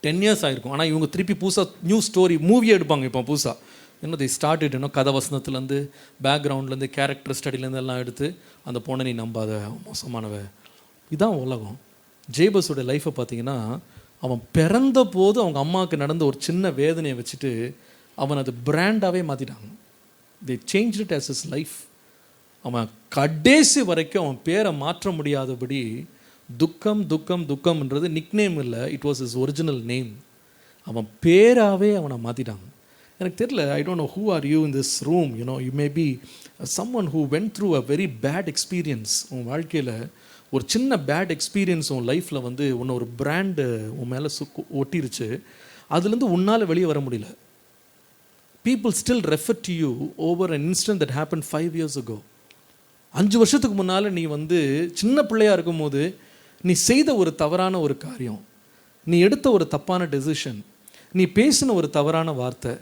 10 years ஆயிருக்கும். ஆனால் இவங்க திருப்பி புதுசாக நியூ ஸ்டோரி மூவியே எடுப்பாங்க. இப்போ புதுசாக இன்னும் தி ஸ்டார்டட் இன்னும் கதை வசனத்துலேருந்து பேக்ரவுண்ட்லேருந்து கேரக்டர் ஸ்டடிலேருந்து எல்லாம் எடுத்து அந்த பொண்ணை நீ நம்பாத, மோசமானவ. இதுதான் உலகம். ஜேபஸோட லைஃப்பை பார்த்தீங்கன்னா அவன் பிறந்த போது அவங்க அம்மாவுக்கு நடந்த ஒரு சின்ன வேதனையை வச்சுட்டு அவன் அது பிராண்டாகவே மாற்றிட்டாங்க. They change it as his life. அவன் கடைசி வரைக்கும் அவன் பேரை மாற்ற முடியாதபடி துக்கம் துக்கம் துக்கம்ன்றது நிக்நேம் இல்லை, it was his original name. அவன் பேராகவே அவனை மாற்றிட்டாங்க. எனக்கு தெரியல, I don't know who are you in this room, you know you may be someone who went through a very bad experience. உன் வாழ்க்கையில் ஒரு சின்ன பேட் எக்ஸ்பீரியன்ஸ் உன் லைஃப்பில் வந்து உன்னை ஒரு பிராண்டு உன் மேலே ஒட்டிருச்சு, அதுலேருந்து உன்னால் வெளியே வர முடியல. People still refer to you over an incident that happened 5 years ago. 5 வருஷத்துக்கு முன்னால் நீ வந்து சின்ன பிள்ளையாக இருக்கும்போது நீ செய்த ஒரு தவறான ஒரு காரியம், நீ எடுத்த ஒரு தப்பான டெசிஷன், நீ பேசின ஒரு தவறான வார்த்தை,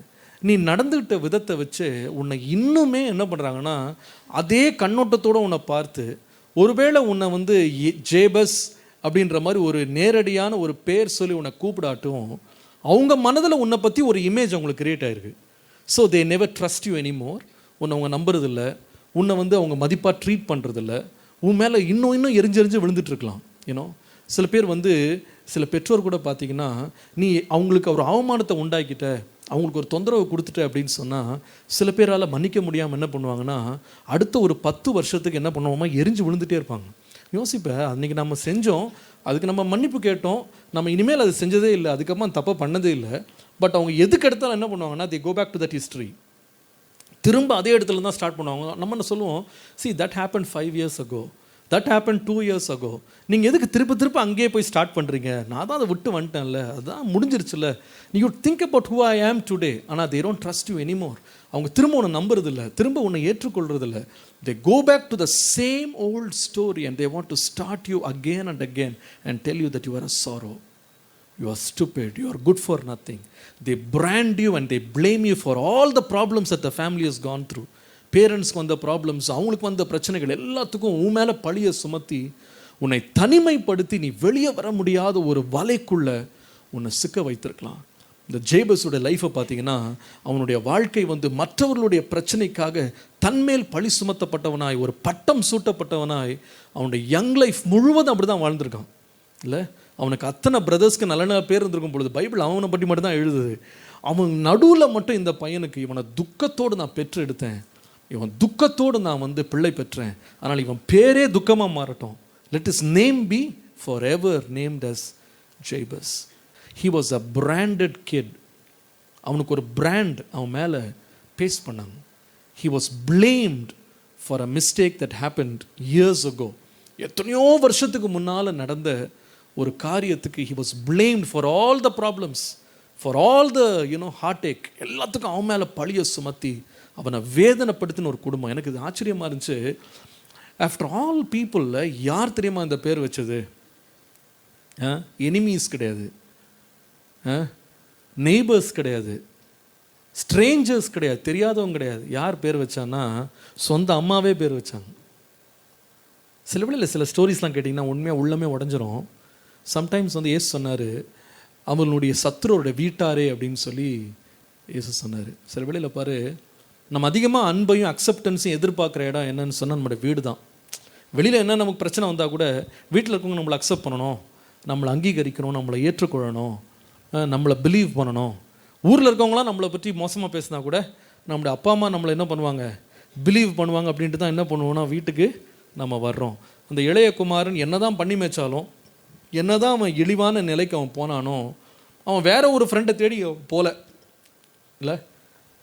நீ நடந்துக்கிட்ட விதத்தை வச்சு உன்னை இன்னுமே என்ன பண்ணுறாங்கன்னா அதே கண்ணோட்டத்தோடு உன்னை பார்த்து ஒருவேளை உன்னை வந்து ஜேபஸ் அப்படின்ற மாதிரி ஒரு நேரடியான ஒரு பேர் சொல்லி உன்னை கூப்பிடாட்டும் அவங்க மனதில் உன்னை பற்றி ஒரு இமேஜ் அவங்களுக்கு கிரியேட் ஆகிருக்கு. So they never trust you anymore. உன்னை அவங்க நம்புறதில்ல, உன்னை வந்து அவங்க மதிப்பாக ட்ரீட் பண்ணுறதில்ல, உன் மேலே இன்னும் எரிஞ்செறிஞ்சு விழுந்துட்டுருக்கலாம். ஏன்னோ சில பேர் வந்து சில பெற்றோர் கூட பார்த்தீங்கன்னா நீ அவங்களுக்கு ஒரு அவமானத்தை உண்டாக்கிட்ட, அவங்களுக்கு ஒரு தொந்தரவு கொடுத்துட்ட அப்படின்னு சொன்னால் சில பேரால் மன்னிக்க முடியாமல் என்ன பண்ணுவாங்கன்னா அடுத்த ஒரு 10 வருஷத்துக்கு என்ன பண்ணுவோமா எரிஞ்சு விழுந்துகிட்டே இருப்பாங்க. யோசிப்பேன், அன்றைக்கி நம்ம செஞ்சோம், அதுக்கு நம்ம மன்னிப்பு கேட்டோம், நம்ம இனிமேல் அது செஞ்சதே இல்லை, அதுக்கப்புறம் தப்பாக பண்ணதே இல்லை. பட் அவங்க எதுக்கு எடுத்தாலும் என்ன பண்ணுவாங்கன்னா they go back to that history. திரும்ப அதே இடத்துல தான் ஸ்டார்ட் பண்ணுவாங்க. நம்ம என்ன சொல்லுவோம், see that happened 5 years ago, that happened 2 years ago. நீங்கள் எதுக்கு திரும்ப அங்கேயே போய் ஸ்டார்ட் பண்ணுறீங்க, நான் தான் அதை விட்டு வந்துட்டேன்ல, அதுதான் முடிஞ்சிருச்சுல்ல. you think about who I am today. ஆனால் they don't trust you anymore. அவங்க திரும்ப உன்னை நம்புறதில்ல, திரும்ப உன்னை ஏற்றுக்கொள்றதில்ல. they go back to the same old story and they want to start you again and again and tell you that you are a sorrow, you are stupid, you are good for nothing. They brand you and they blame you for all the problems that the family has gone through. பேரண்ட்ஸ்க்கு வந்த problems, அவங்களுக்கு வந்த பிரச்சனைகள் எல்லாத்துக்கும் உன் மேலே பழியை சுமத்தி உன்னை தனிமைப்படுத்தி நீ வெளியே வர முடியாத ஒரு வலைக்குள்ளே உன்னை சிக்க வைத்திருக்கலாம். இந்த ஜேபஸோட லைஃப்பை பார்த்தீங்கன்னா அவனுடைய வாழ்க்கை வந்து மற்றவர்களுடைய பிரச்சனைக்காக தன்மேல் பழி சுமத்தப்பட்டவனாய் ஒரு பட்டம் சூட்டப்பட்டவனாய் அவனுடைய யங் லைஃப் முழுவதும் அப்படி தான் வாழ்ந்திருக்கான். இல்லை, அவனுக்கு அத்தனை பிரதர்ஸ்க்கு நல்ல பேர் இருந்திருக்கும் பொழுது பைபிள் அவனை பற்றி மட்டும் தான் எழுதுது. அவன் நடுவில் மட்டும் இந்த பையனுக்கு இவனை துக்கத்தோடு நான் பெற்று எடுத்தேன், இவன் துக்கத்தோடு நான் வந்து பிள்ளை பெற்றேன், ஆனால் இவன் பேரே துக்கமாக மாறட்டும், let his name be forever named as Jabez. He was a branded kid. அவனுக்கு ஒரு பிராண்ட் அவன் மேலே பேஸ்ட் பண்ணாங்க. He was blamed for a mistake that happened years ago. எத்தனையோ வருஷத்துக்கு முன்னால் நடந்த ஒரு காரியத்துக்கு he was blamed for all the problems, for all the heartache. எல்லாத்துக்கும் அவன் மேலே பழிய சுமத்தி அவனை வேதனைப்படுத்தின ஒரு குடும்பம். எனக்கு இது ஆச்சரியமாக இருந்துச்சு. ஆஃப்டர் ஆல் பீப்புளில் யார் தெரியுமா இந்த பேர் வச்சது? எனிமீஸ் கிடையாது, நெய்பர்ஸ் கிடையாது, ஸ்ட்ரேஞ்சர்ஸ் கிடையாது, தெரியாதவங்க கிடையாது. யார் பேர் வச்சான்னா சொந்த அம்மாவே பேர் வச்சாங்க. சில வேளையில் சில ஸ்டோரிஸ்லாம் கேட்டிங்கன்னா உண்மையாக உள்ளமே உடஞ்சிரும். சம்டைம்ஸ் இயேசு சொன்னார், அவங்களுடைய சத்துருவோட வீட்டாரே அப்படின்னு சொல்லி இயேசு சொன்னார். சில வேளையில் பாரு, நம்ம அதிகமாக அன்பையும் அக்செப்டன்ஸையும் எதிர்பார்க்குற இடம் என்னன்னு சொன்னால் நம்மளோட வீடு தான். வெளியில் என்ன நமக்கு பிரச்சனை வந்தால் கூட வீட்டில் இருக்கவங்க நம்மளை அக்செப்ட் பண்ணணும், நம்மளை அங்கீகரிக்கணும், நம்மளை ஏற்றுக்கொள்ளணும், நம்மளை பிலீவ் பண்ணணும். ஊரில் இருக்கவங்களாம் நம்மளை பற்றி மோசமாக பேசினா கூட நம்மளுடைய அப்பா அம்மா நம்மளை என்ன பண்ணுவாங்க, பிலீவ் பண்ணுவாங்க. அப்படின்ட்டு தான் என்ன பண்ணுவோன்னா வீட்டுக்கு நம்ம வர்றோம். அந்த இளைய குமாரன் என்ன தான் பண்ணி மேய்ச்சாலும், என்ன தான் அவன் இழிவான நிலைக்கு அவன் போனானோ, அவன் வேற ஒரு ஃப்ரெண்டை தேடி போல இல்லை,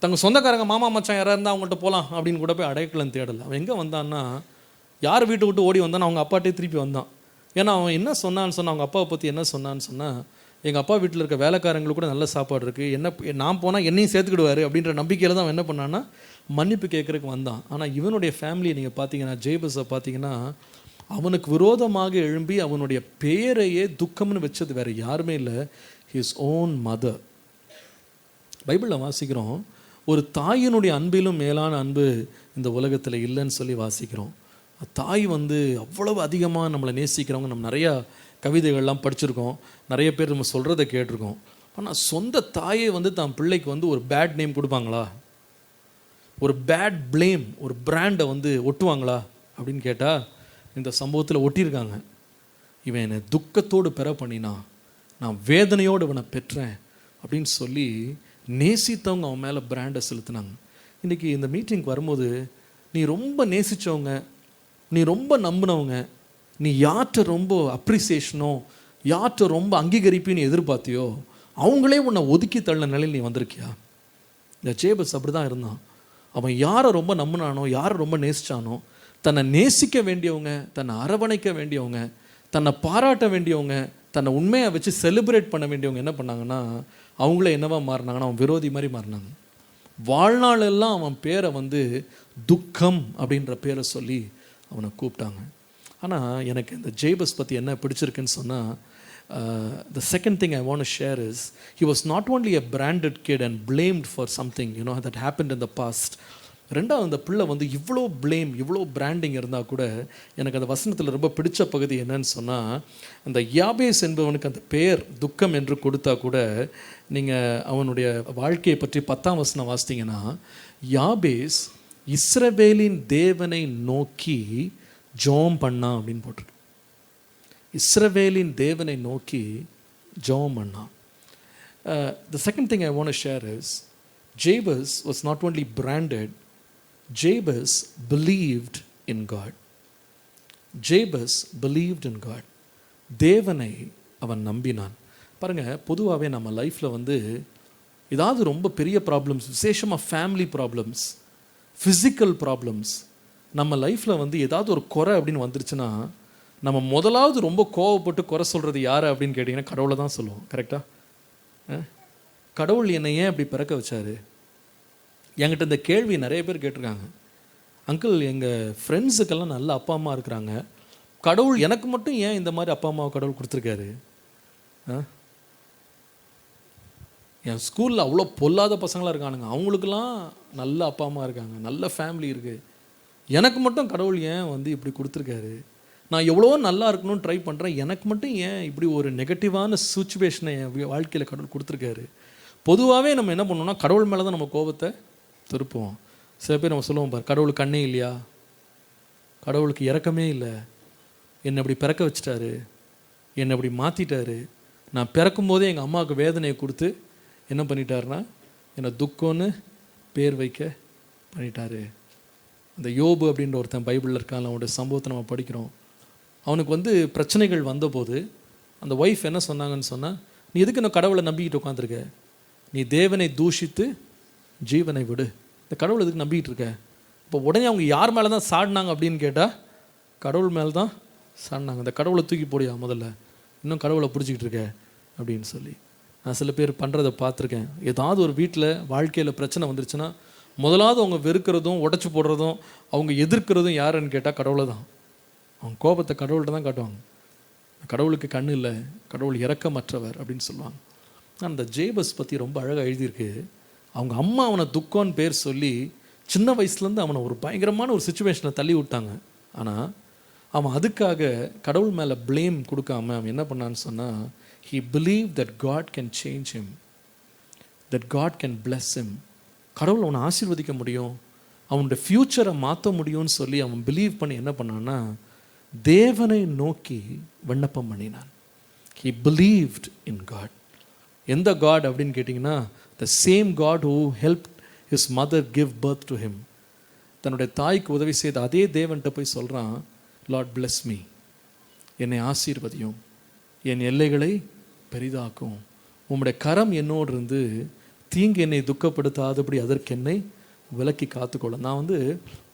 தங்க சொந்தக்காரங்க மாமா மச்சான் யாராக இருந்தால் அவங்கள்ட்ட போகலாம் அப்படின்னு கூட போய் அடைக்கலம் தேடலை. அவன் எங்கே வந்தான்னா, யார் வீட்டை விட்டு ஓடி வந்தான்னு அவங்க அப்பாட்டே திருப்பி வந்தான். ஏன்னா அவன் என்ன சொன்னான்னு சொன்னால், அவங்க அப்பாவை பற்றி என்ன சொன்னான்னு சொன்னால், எங்கள் அப்பா வீட்டில் இருக்க வேலைக்காரங்களுக்கு கூட நல்ல சாப்பாடு இருக்குது, என்ன நான் போனால் என்னையும் சேர்த்துக்கிடுவார் அப்படின்ற நம்பிக்கையில் தான் அவன் என்ன பண்ணான்னா மன்னிப்பு கேட்குறதுக்கு வந்தான். ஆனால் இவனுடைய ஃபேமிலியை நீங்கள் பார்த்தீங்கன்னா, ஜேபஸை பார்த்தீங்கன்னா, அவனுக்கு விரோதமாக எழும்பி அவனுடைய பேரையே துக்கம்னு வச்சது வேறு யாருமே இல்லை, ஹிஸ் ஓன் மதர். பைபிளில் வாசிக்கிறோம், ஒரு தாயினுடைய அன்பிலும் மேலான அன்பு இந்த உலகத்தில் இல்லைன்னு சொல்லி வாசிக்கிறோம். தாய் அவ்வளவு அதிகமாக நம்மளை நேசிக்கிறவங்க நம்ம நிறையா கவிதைகள்லாம் படிச்சிருக்கோம், நிறைய பேர் நம்ம சொல்கிறத கேட்டிருக்கோம். ஆனால் சொந்த தாயே தான் பிள்ளைக்கு ஒரு பேட் நேம் கொடுப்பாங்களா, ஒரு பேட் ப்ளேம், ஒரு பிராண்டை ஒட்டுவாங்களா அப்படின்னு கேட்டால் இந்த சம்பவத்தில் ஒட்டியிருக்காங்க. இவன் என்னை துக்கத்தோடு பெற பண்ணினா, நான் வேதனையோடு இவனை பெற்றேன் அப்படின்னு சொல்லி நேசித்தவங்க அவன் மேலே பிராண்டை செலுத்தினாங்க. இன்றைக்கி இந்த மீட்டிங்க்கு வரும்போது, நீ ரொம்ப நேசித்தவங்க, நீ ரொம்ப நம்பினவங்க, நீ யார்கிட்ட ரொம்ப அப்ரிசியேஷனோ யார்கிட்ட ரொம்ப அங்கீகரிப்பின்னு எதிர்பார்த்தியோ அவங்களே உன்னை ஒதுக்கி தள்ளின நிலையில் நீ வந்திருக்கியா? இந்த ஜேபஸ் அப்படி தான் இருந்தான். அவன் யாரை ரொம்ப நம்பினானோ, யாரை ரொம்ப நேசித்தானோ, தன்னை நேசிக்க வேண்டியவங்க, தன்னை அரவணைக்க வேண்டியவங்க, தன்னை பாராட்ட வேண்டியவங்க, தன்னை உண்மையை வச்சு செலிப்ரேட் பண்ண வேண்டியவங்க என்ன பண்ணாங்கன்னா, அவங்களே என்னவா மாறினாங்கன்னா அவன் விரோதி மாதிரி மாறினாங்க. வாழ்நாள் எல்லாம் அவன் பேரை துக்கம் அப்படின்ற பேரை சொல்லி அவனை கூப்பிட்டாங்க. ஆனால் எனக்கு இந்த ஜேபஸ் பற்றி என்ன பிடிச்சிருக்குன்னு சொன்னால், the second thing I want to share is, he was not only a branded kid and blamed for something that happened in the past. ரெண்டாவது, அந்த பிள்ளை இவ்வளோ ப்ளேம், இவ்வளோ பிராண்டிங் இருந்தால் கூட எனக்கு அந்த வசனத்தில் ரொம்ப பிடிச்ச பகுதி என்னன்னு சொன்னால், அந்த யாபேஸ் என்பவனுக்கு அந்த பெயர் துக்கம் என்று கொடுத்தா கூட, நீங்கள் அவனுடைய வாழ்க்கையை பற்றி 10ஆம் வசனம் வாசித்தீங்கன்னா, யாபேஸ் இஸ்ரவேலின் தேவனை நோக்கி ஜெபம் பண்ணான் அப்படின்னு போட்டிருக்கு. இஸ்ரவேலின் தேவனை நோக்கி ஜெபம் பண்ணான். The second thing I want to share is, Jabez was not only branded, Jabez believed in God. Jabez believed in God. தேவனை அவன் நம்பினான். பாருங்கள், பொதுவாகவே நம்ம லைஃப்பில் ஏதாவது ரொம்ப பெரிய ப்ராப்ளம்ஸ், விசேஷமாக ஃபேமிலி ப்ராப்ளம்ஸ், ஃபிசிக்கல் ப்ராப்ளம்ஸ், நம்ம லைஃப்பில் ஏதாவது ஒரு குறை அப்படின்னு வந்துருச்சுன்னா, நம்ம முதலாவது ரொம்ப கோவப்பட்டு குறை சொல்கிறது யார் அப்படின்னு கேட்டிங்கன்னா கடவுளை தான் சொல்லுவோம். கரெக்டாக? கடவுள் என்னை ஏன் அப்படி பிறக்க வச்சார்? என்கிட்ட இந்த கேள்வி நிறைய பேர் கேட்டிருக்காங்க. அங்கிள், எங்கள் ஃப்ரெண்ட்ஸுக்கெல்லாம் நல்ல அப்பா அம்மா இருக்கிறாங்க, கடவுள் எனக்கு மட்டும் ஏன் இந்த மாதிரி அப்பா அம்மாவை கடவுள் கொடுத்துருக்காரு? என் ஸ்கூலில் அவ்வளோ பொல்லாத பசங்களாக இருக்கானுங்க, அவங்களுக்கெல்லாம் நல்ல அப்பா அம்மா இருக்காங்க, நல்ல ஃபேமிலி இருக்குது, எனக்கு மட்டும் கடவுள் ஏன் இப்படி கொடுத்துருக்காரு? நான் எவ்வளோ நல்லா இருக்கணும்னு ட்ரை பண்ணுறேன், எனக்கு மட்டும் ஏன் இப்படி ஒரு நெகட்டிவான சுச்சுவேஷனை என் வாழ்க்கையில் கடவுள் கொடுத்துருக்காரு? பொதுவாகவே நம்ம என்ன பண்ணோம்னா, கடவுள் மேலே தான் நம்ம கோபத்தை திருப்புவோம். சில பேர் நம்ம சொல்லுவோம், பார், கடவுளுக்கு கண்ணே இல்லையா, கடவுளுக்கு இரக்கமே இல்லை, என்னை இப்படி பிறக்க வச்சிட்டாரு, என்னை இப்படி மாற்றிட்டாரு, நான் பிறக்கும்போதே எங்கள் அம்மாவுக்கு வேதனையை கொடுத்து என்ன பண்ணிட்டாருன்னா என்னை துக்கம்னு பேர் வைக்க பண்ணிட்டாரு. இந்த யோபு அப்படின்ற ஒருத்தன் பைபிளில் இருக்கான், அவனுடைய சம்பவத்தை நம்ம படிக்கிறோம். அவனுக்கு பிரச்சனைகள் வந்தபோது அந்த ஒய்ஃப் என்ன சொன்னாங்கன்னு சொன்னால், நீ எதுக்கு நான் கடவுளை நம்பிக்கிட்டு உட்காந்துருக்க, நீ தேவனை தூஷித்து ஜீவனை விடு, இந்த கடவுள் எதுக்கு நம்பிக்கிட்டு இருக்க. இப்போ உடனே அவங்க யார் மேலே தான் சாடினாங்க அப்படின்னு கேட்டால் கடவுள் மேலே தான் சாடினாங்க. இந்த கடவுளை தூக்கி போடியா முதல்ல, இன்னும் கடவுளை பிடிச்சிக்கிட்டு இருக்க அப்படின்னு சொல்லி. நான் சில பேர் பண்ணுறதை பார்த்துருக்கேன். ஏதாவது ஒரு வீட்டில் வாழ்க்கையில் பிரச்சனை வந்துருச்சுன்னா முதலாவது அவங்க வெறுக்கிறதும் உடச்சி போடுறதும் அவங்க எதிர்க்கிறதும் யாருன்னு கேட்டால் கடவுளை தான். அவங்க கோபத்தை கடவுள்கிட்ட தான் காட்டுவாங்க. கடவுளுக்கு கண்ணு இல்லை, கடவுள் இரக்கமற்றவர் அப்படின்னு சொல்லுவாங்க. அந்த ஜேபஸ் பற்றி ரொம்ப அழகாக எழுதியிருக்கு. அவங்க அம்மா அவனை துக்கம்னு பேர் சொல்லி சின்ன வயசுலேருந்து அவனை ஒரு பயங்கரமான ஒரு சுச்சுவேஷனில் தள்ளி விட்டாங்க. ஆனால் அவன் அதுக்காக கடவுள் மேலே ப்ளேம் கொடுக்காம அவன் என்ன பண்ணான்னு சொன்னால், he believed that God can change him, that God can bless him. கடவுள் அவனை ஆசீர்வதிக்க முடியும், அவனுடைய ஃப்யூச்சரை மாற்ற முடியும்னு சொல்லி அவன் பிலீவ் பண்ணி என்ன பண்ணான்னா தேவனை நோக்கி விண்ணப்பம் பண்ணினான். he believed in God. எந்த காட் அப்படின்னு கேட்டிங்கன்னா, the same God who helped his mother give birth to him. தன்னுடைய தாய்க்கு உதவி செய்த அதே தேவன்கிட்ட போய் சொல்கிறான், லார்ட் bless me, என்னை ஆசீர்வதியும், என் எல்லைகளை பெரிதாக்கும், உம்முடைய கரம் என்னோடு இருந்து தீங்கு என்னை துக்கப்படுத்தாதபடி அதற்கு என்னை விலக்கி காத்துக்கொள்ள. நான்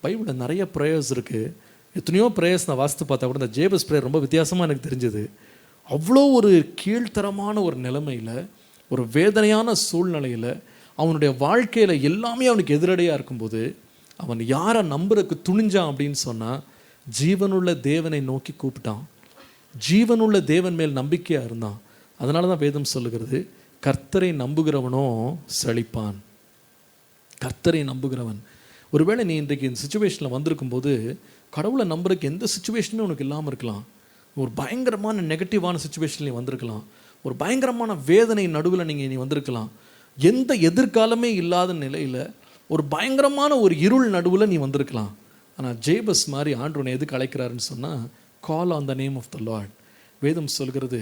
பைபிளில் நிறைய ப்ரேயர்ஸ் இருக்குது, எத்தனையோ ப்ரேயர்ஸ் நான் வாசித்து பார்த்தா கூட இந்த ஜேபஸ் ப்ரேயர் ரொம்ப வித்தியாசமாக எனக்கு தெரிஞ்சது. அவ்வளோ ஒரு கீழ்த்தரமான ஒரு நிலைமையில், ஒரு வேதனையான சூழ்நிலையில், அவனுடைய வாழ்க்கையில் எல்லாமே அவனுக்கு எதிரடையாக இருக்கும்போது அவன் யாரை நம்புறதுக்கு துணிஞ்சான் அப்படின்னு சொன்னால், ஜீவனுள்ள தேவனை நோக்கி கூப்பிட்டான், ஜீவனுள்ள தேவன் மேல் நம்பிக்கையாக இருந்தான். அதனால தான் வேதம் சொல்லுகிறது, கர்த்தரை நம்புகிறவனோ செழிப்பான். கர்த்தரை நம்புகிறவன். ஒருவேளை நீ இன்றைக்கு இந்த சுச்சுவேஷனில் வந்திருக்கும்போது கடவுளை நம்புறதுக்கு எந்த சுச்சுவேஷனும் உனக்கு இல்லாமல் இருக்கலாம். ஒரு பயங்கரமான நெகட்டிவான சுச்சுவேஷனில் நீ வந்திருக்கலாம், ஒரு பயங்கரமான வேதனை நடுவில் நீ வந்திருக்கலாம், எந்த எதிர்காலமே இல்லாத நிலையில் ஒரு பயங்கரமான ஒரு இருள் நடுவில் நீ வந்திருக்கலாம். ஆனால் ஜேபஸ் மாதிரி ஆண்டவனை எதுக்கு அழைக்கிறாருன்னு சொன்னால், call on the name of the lord. வேதம் சொல்கிறது,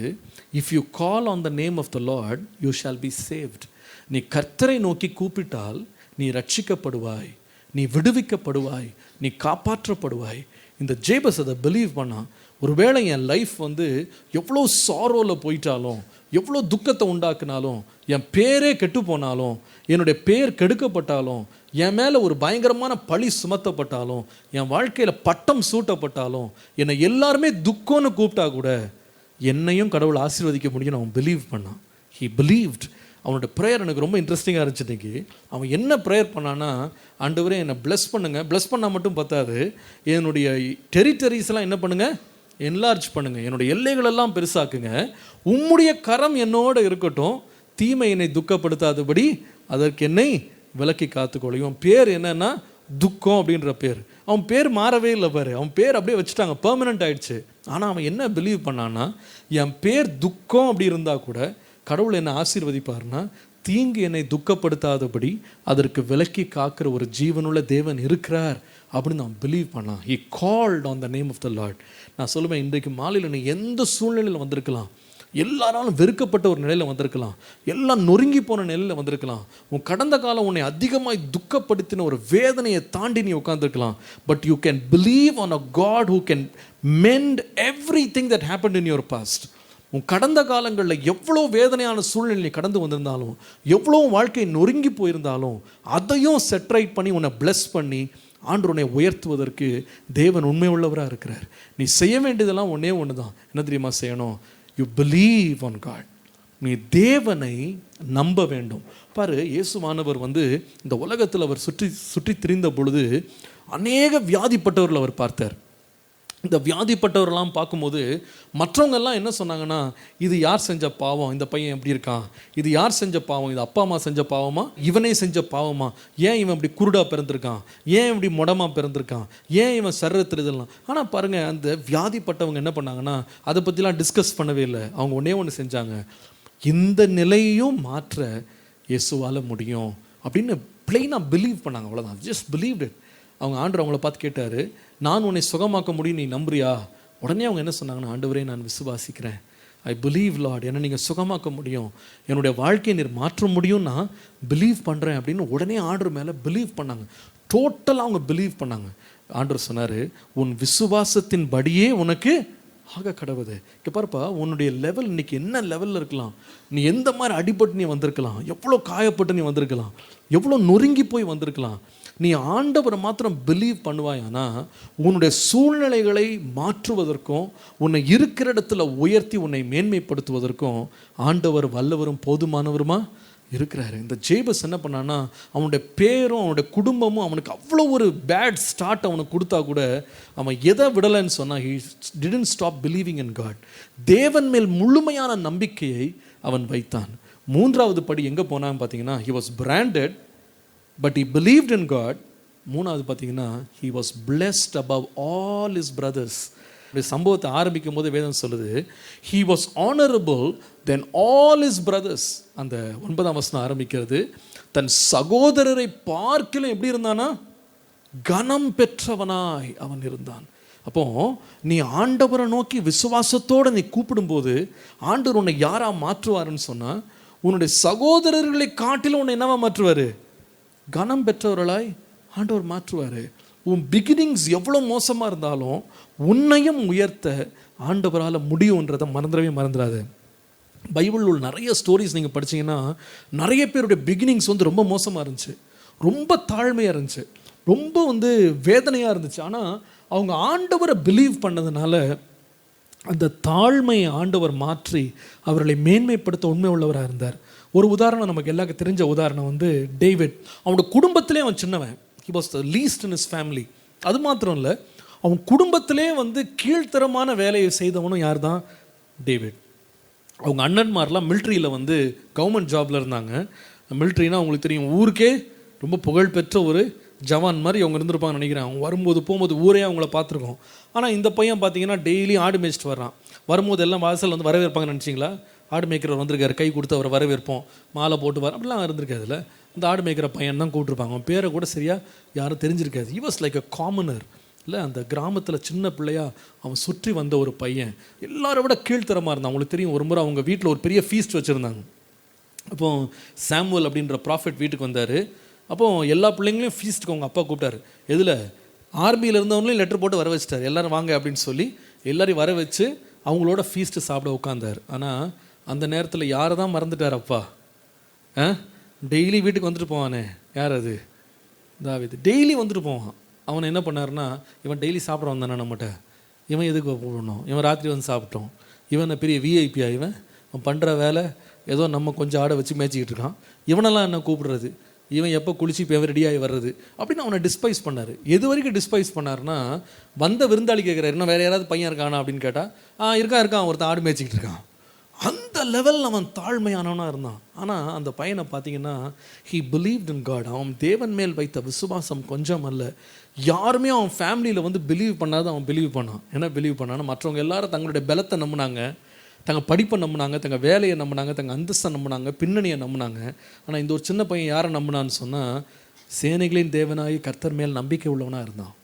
if you call on the name of the lord you shall be saved. நீ கர்த்தரை நோக்கி கூப்பிட்டால் நீ ரட்சிக்கப்படுவாய், நீ விடுவிக்கப்படுவாய், நீ காப்பாற்றப்படுவாய். இந்த ஜேபஸ் அதை பிலீவ் பண்ணான். ஒருவேளை என் லைஃப் எவ்வளோ சாரோவில் போயிட்டாலும், எவ்வளோ துக்கத்தை உண்டாக்குனாலும், என் பேரே கெட்டு போனாலும், என்னுடைய பேர் கெடுக்கப்பட்டாலும், என் மேலே ஒரு பயங்கரமான பழி சுமத்தப்பட்டாலும், என் வாழ்க்கையில் பட்டம் சூட்டப்பட்டாலும், என்னை எல்லாருமே துக்கம்னு கூப்பிட்டா கூட என்னையும் கடவுள் ஆசீர்வதிக்க முடியும்னு அவன் பிலீவ் பண்ணான். He believed. அவனோட ப்ரேயர் எனக்கு ரொம்ப இன்ட்ரெஸ்டிங்காக இருந்துச்சு. இன்றைக்கி அவன் என்ன ப்ரேயர் பண்ணான்னா, ஆண்டவரே என்னை ப்ளஸ் பண்ணுங்கள், ப்ளஸ் பண்ணால் மட்டும் பத்தாது, என்னுடைய டெரிட்டரிஸ்லாம் என்ன பண்ணுங்கள், என்லார்ஜ் பண்ணுங்கள், என்னுடைய எல்லைகளெல்லாம் பெருசாக்குங்க, உம்முடைய கரம் என்னோடு இருக்கட்டும், தீமை என்னை துக்கப்படுத்தாதபடி அதற்கு என்னை விலக்கி காத்துக்கொள்ளும். அவன் பேர் என்னன்னா துக்கம் அப்படின்ற பேர். அவன் பேர் மாறவே இல்லை பாரு, அவன் பேர் அப்படியே வச்சுட்டாங்க, பெர்மனண்ட் ஆயிடுச்சு. ஆனால் அவன் என்ன பிலீவ் பண்ணான்னா, என் பேர் துக்கம் அப்படி இருந்தால் கூட கடவுள் என்னை ஆசீர்வதிப்பார்னா, தீங்கு என்னை துக்கப்படுத்தாதபடி அதற்கு விலக்கி காக்கிற ஒரு ஜீவனுள்ள தேவன் இருக்கிறார் அப்படின்னு நான் பிலீவ் பண்ணான். He called on the name of the lord. நான் சொல்லுவேன், இன்றைக்கு மாலையில் நீ எந்த சூழ்நிலையில் வந்திருக்கலாம், எல்லாராலும் வெறுக்கப்பட்ட ஒரு நிலையில் வந்திருக்கலாம், எல்லாம் நொறுங்கி போன நிலையில் வந்திருக்கலாம், உன் கடந்த காலம் உன்னை அதிகமாக துக்கப்படுத்தின ஒரு வேதனையை தாண்டி நீ உட்காந்துருக்கலாம். But you can believe on a god who can mend everything that happened in your past. உன் கடந்த காலங்களில் எவ்வளோ வேதனையான சூழ்நிலை நீ கடந்து வந்திருந்தாலும், எவ்வளோ வாழ்க்கை நொறுங்கி போயிருந்தாலும், அதையும் செட்ரைட் பண்ணி உன்னை பிளஸ் பண்ணி ஆண்டவர் உன்னை உயர்த்துவதற்கு தேவன் உண்மை உள்ளவராக இருக்கிறார். நீ செய்ய வேண்டியதெல்லாம் ஒன்றே ஒன்று தான். என்ன தெரியுமா செய்யணும்? You believe on God. நீ தேவனை நம்ப வேண்டும். பாரு, இயேசுவானவர் இந்த உலகத்தில் அவர் சுற்றி திரிந்த பொழுது அநேக வியாதிப்பட்டவர்கள் அவர் பார்த்தார். இந்த வியாதிப்பட்டவரெல்லாம் பார்க்கும்போது மற்றவங்கெல்லாம் என்ன சொன்னாங்கன்னா, இது யார் செஞ்ச பாவம், இந்த பையன் எப்படி இருக்கான், இது யார் செஞ்ச பாவம், இது அப்பா அம்மா செஞ்ச பாவமா, இவனே செஞ்ச பாவமா, ஏன் இவன் இப்படி குருடாக பிறந்திருக்கான், ஏன் இப்படி மொடமாக பிறந்திருக்கான், ஏன் இவன் சர்றத்தில் இதெல்லாம். ஆனால் பாருங்கள், அந்த வியாதிப்பட்டவங்க என்ன பண்ணாங்கன்னா அதை பற்றிலாம் டிஸ்கஸ் பண்ணவே இல்லை. அவங்க ஒன்றே ஒன்று செஞ்சாங்க, இந்த நிலையையும் மாற்ற இயேசுவால் முடியும் அப்படின்னு பிளெயினாக பிலீவ் பண்ணாங்க. அவ்வளோதான், ஜஸ்ட் பிலீவ்ட் இட். அவங்க ஆண்டவர் அவங்கள பார்த்து கேட்டார், நான் உன்னை சுகமாக்க முடியும், நீ நம்புறியா? உடனே அவங்க என்ன சொன்னாங்கன்னா, ஆண்டவரே நான் விசுவாசிக்கிறேன், ஐ பிலீவ் லார்ட், என்னை நீங்கள் சுகமாக்க முடியும், என்னுடைய வாழ்க்கையை நீர் மாற்ற முடியும், நான் பிலீவ் பண்ணுறேன் அப்படின்னு உடனே ஆண்டவர் மேலே பிலீவ் பண்ணாங்க. டோட்டலாக அவங்க பிலீவ் பண்ணாங்க. ஆண்டவர் சொன்னார், உன் விசுவாசத்தின் படியே உனக்கு ஆக கடவுது. இங்கே பாருப்பா, உன்னுடைய லெவல் இன்னைக்கு என்ன லெவலில் இருக்கலாம், நீ எந்த மாதிரி அடிபட்டு நீ வந்திருக்கலாம், எவ்வளோ காயப்பட்டு நீ வந்திருக்கலாம், எவ்வளோ நொறுங்கி போய் வந்திருக்கலாம். நீ ஆண்டவரை மாத்திரம் பிலீவ் பண்ணுவாயானா உன்னுடைய சூழ்நிலைகளை மாற்றுவதற்கும் உன்னை இருக்கிற இடத்துல உயர்த்தி உன்னை மேன்மைப்படுத்துவதற்கும் ஆண்டவர் வல்லவரும் போதுமானவருமா இருக்கிறாரு. இந்த ஜேபஸ் என்ன பண்ணான்னா, அவனுடைய பேரும் அவனுடைய குடும்பமும் அவனுக்கு அவ்வளோ ஒரு பேட் ஸ்டார்ட் அவனுக்கு கொடுத்தா கூட அவன் எதை விடலைன்னு சொன்னால், he didn't stop believing in God. தேவன் மேல் முழுமையான நம்பிக்கையை அவன் வைத்தான். மூன்றாவது படி எங்கே போனான்னு பார்த்தீங்கன்னா, he was branded but he believed in God. மூணாவது பார்த்தீங்கன்னா, he was blessed above all his brothers. சம்பவத்தை ஆரம்பிக்கும் போது வேதம் சொல்லுது, he was honorable than all his brothers. அந்த 9ஆம் வசனம் ஆரம்பிக்கிறது, தன் சகோதரரை பார்க்கலும் எப்படி இருந்தானா, கனம் பெற்றவனாய் அவன் இருந்தான். அப்போ நீ ஆண்டவரை நோக்கி விசுவாசத்தோடு நீ கூப்பிடும்போது ஆண்டவர் உன்னை யாரா மாற்றுவாருன்னு சொன்னா, உன்னுடைய சகோதரர்களை காட்டிலும் உன்னை என்னவா மாற்றுவாரு, கனம் பெற்றவர்களாய் ஆண்டவர் மாற்றுவார். உன் பிகினிங்ஸ் எவ்வளோ மோசமாக இருந்தாலும் உன்னையும் உயர்த்த ஆண்டவரால் முடியுன்றதை மறந்துடாது. பைபிளில் உள்ள நிறைய ஸ்டோரிஸ் நீங்கள் படித்தீங்கன்னா, நிறைய பேருடைய பிகினிங்ஸ் வந்து ரொம்ப மோசமாக இருந்துச்சு, ரொம்ப தாழ்மையாக இருந்துச்சு, ரொம்ப வேதனையாக இருந்துச்சு. ஆனால் அவங்க ஆண்டவரை பிலீவ் பண்ணதுனால அந்த தாழ்மையை ஆண்டவர் மாற்றி அவர்களை மேன்மைப்படுத்த உண்மை உள்ளவராக இருந்தார். ஒரு உதாரணம் நமக்கு எல்லாருக்கும் தெரிஞ்ச உதாரணம் டேவிட். அவனோட குடும்பத்திலே அவன் சின்னவன். he was the least in his family. அது மாத்திரம் இல்லை, அவன் குடும்பத்திலே கீழ்த்தரமான வேலையை செய்தவனும் யார் தான், டேவிட். அவங்க அண்ணன்மாரெலாம் மிலிட்ரியில் கவர்மெண்ட் ஜாபில் இருந்தாங்க. மிலிட்ரினா அவங்களுக்கு தெரியும், ஊருக்கே ரொம்ப புகழ்பெற்ற ஒரு ஜவான் மாதிரி அவங்க இருந்திருப்பாங்கன்னு நினைக்கிறேன். அவங்க வரும்போது போகும்போது ஊரே அவங்கள பார்த்துருக்கோம். ஆனால் இந்த பையன் பார்த்தீங்கன்னா டெய்லி ஆடு மேய்ச்சிட்டு வர்றான். வரும்போது எல்லாம் வாசல் வரவேற்பாங்கன்னு நினச்சிங்களா? ஆடு மேய்க்கிறவர் வந்திருக்காரு, கை கொடுத்து அவரை வரவேற்போம், மாலை போட்டு வர அப்படிலாம் இருந்திருக்காது. இல்லை, இந்த ஆடு மேய்க்கிற பையன் தான் கூப்பிட்டுருப்பாங்க. அவன் பேரை கூட சரியாக யாரும் தெரிஞ்சிருக்காது. he was like a commoner. இல்லை, அந்த கிராமத்தில் சின்ன பிள்ளையா அவன் சுற்றி வந்த ஒரு பையன், எல்லாரை விட கீழ்த்தரமாக இருந்தான். அவங்களுக்கு தெரியும், ஒரு முறை அவங்க வீட்டில் ஒரு பெரிய ஃபீஸ்ட் வச்சுருந்தாங்க. அப்போது சாமுவல் அப்படின்ற ப்ராஃபெட் வீட்டுக்கு வந்தார். அப்போது எல்லா பிள்ளைங்களையும் ஃபீஸ்ட்டுக்கு அவங்க அப்பா கூப்பிட்டாரு. எதில், ஆர்மியில் இருந்தவங்களையும் லெட்டர் போட்டு வர வச்சிட்டார், எல்லோரும் வாங்க அப்படின்னு சொல்லி எல்லோரையும் வர வச்சு அவங்களோட ஃபீஸ்ட்டு சாப்பிட உட்காந்தார். ஆனால் அந்த நேரத்தில் யாரை தான் மறந்துட்டார் அப்பா? டெய்லி வீட்டுக்கு வந்துட்டு போவானே, யார் அது? தாவீது. டெய்லி வந்துட்டு போவான். அவனை என்ன பண்ணாருன்னா, இவன் டெய்லி சாப்பிட வந்தானே நம்மகிட்ட, இவன் எதுக்கு போடணும், இவன் ராத்திரி சாப்பிட்டோம், இவன் பெரிய விஐபியா, அவன் பண்ணுற வேலை ஏதோ நம்ம கொஞ்சம் ஆடை வச்சு மேய்ச்சிக்கிட்டு இருக்கான், இவனெல்லாம் என்ன கூப்பிடுறது, இவன் எப்போ குளிச்சு இப்போ ரெடியாகி வர்றது அப்படின்னு அவனை டிஸ்பைஸ் பண்ணார். எது வரைக்கும் டிஸ்பைஸ் பண்ணார்னா, வந்த விருந்தாளி கேட்குறாரு, என்ன வேறு யாராவது பையன் இருக்கானா அப்படின்னு கேட்டால், இருக்கான் ஒருத்தன் ஆடு மேய்ச்சிக்கிட்டு இருக்கான். அந்த லெவலில் அவன் தாழ்மையானவனாக இருந்தான். ஆனால் அந்த பையனை பார்த்தீங்கன்னா, he believed in God. அவன் தேவன் மேல் வைத்த விசுவாசம் கொஞ்சம் அல்ல. யாருமே அவன் ஃபேமிலியில் பிலீவ் பண்ணாத அவன் பிலீவ் பண்ணான். என்ன பிலீவ் பண்ணான்னா, மற்றவங்க எல்லாரும் தங்களுடைய பலத்தை நம்பினாங்க, தங்கள் படிப்பை நம்பினாங்க, தங்கள் வேலையை நம்பினாங்க, தங்கள் அந்தஸ்தை நம்பினாங்க, பின்னணியை நம்பினாங்க. ஆனால் இந்த ஒரு சின்ன பையன் யாரை நம்பினான்னு சொன்னால், சேனைகளின் தேவனாகி கர்த்தர் மேல் நம்பிக்கை உள்ளவனாக இருந்தான்.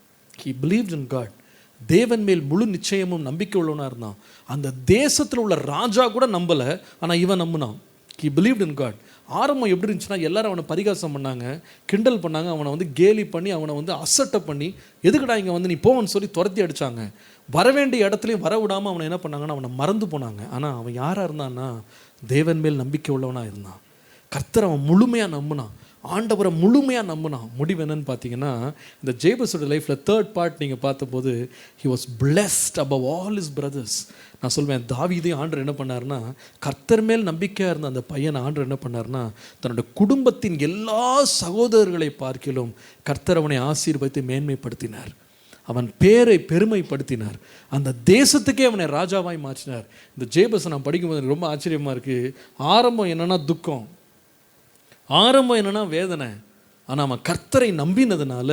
he believed in God. தேவன் மேல் முழு நிச்சயமும் நம்பிக்கை உள்ளவனாக இருந்தான். அந்த தேசத்தில் உள்ள ராஜா கூட நம்பலை, ஆனால் இவன் நம்பினான். he believed in God. ஆரம்பம் எப்படி இருந்துச்சுன்னா, எல்லாரும் அவனை பரிகாசம் பண்ணாங்க, கிண்டல் பண்ணாங்க, அவனை கேலி பண்ணி, அவனை அசட்டை பண்ணி, எதுக்குடா இங்கே நீ போவன்னு சொல்லி துரத்தி அடித்தாங்க. வர வேண்டிய இடத்துலையும் வர விடாமல் அவனை என்ன பண்ணாங்கன்னா, அவனை மறந்து போனாங்க. ஆனால் அவன் யாராக இருந்தான்னா, தேவன் மேல் நம்பிக்கை உள்ளவனாக இருந்தான். கர்த்தர் அவன் முழுமையாக நம்பினான், ஆண்டவரை முழுமையாக நம்பினான். முடிவு என்னன்னு பார்த்தீங்கன்னா, இந்த ஜேபஸோட லைஃப்பில் தேர்ட் பார்ட் நீங்கள் பார்த்தபோது, he was blessed above all his brothers. நான் சொல்வேன், தாவீதையும் ஆண்டவர் என்ன பண்ணார்னா, கர்த்தர் மேல் நம்பிக்கையாக இருந்த அந்த பையனை ஆண்டவர் என்ன பண்ணார்னா, தன்னுடைய குடும்பத்தின் எல்லா சகோதரர்களை பார்க்கிலும் கர்த்தர் அவனை ஆசீர்வதித்து மேன்மைப்படுத்தினார், அவன் பேரை பெருமைப்படுத்தினார், அந்த தேசத்துக்கே அவனை ராஜாவாய் மாற்றினார். இந்த ஜேபஸை நான் படிக்கும்போது எனக்கு ரொம்ப ஆச்சரியமாக இருக்குது. ஆரம்பம் என்னென்னா துக்கம், ஆரம்பம் என்னன்னா வேதனை. ஆனால் அவன் கர்த்தரை நம்பினதுனால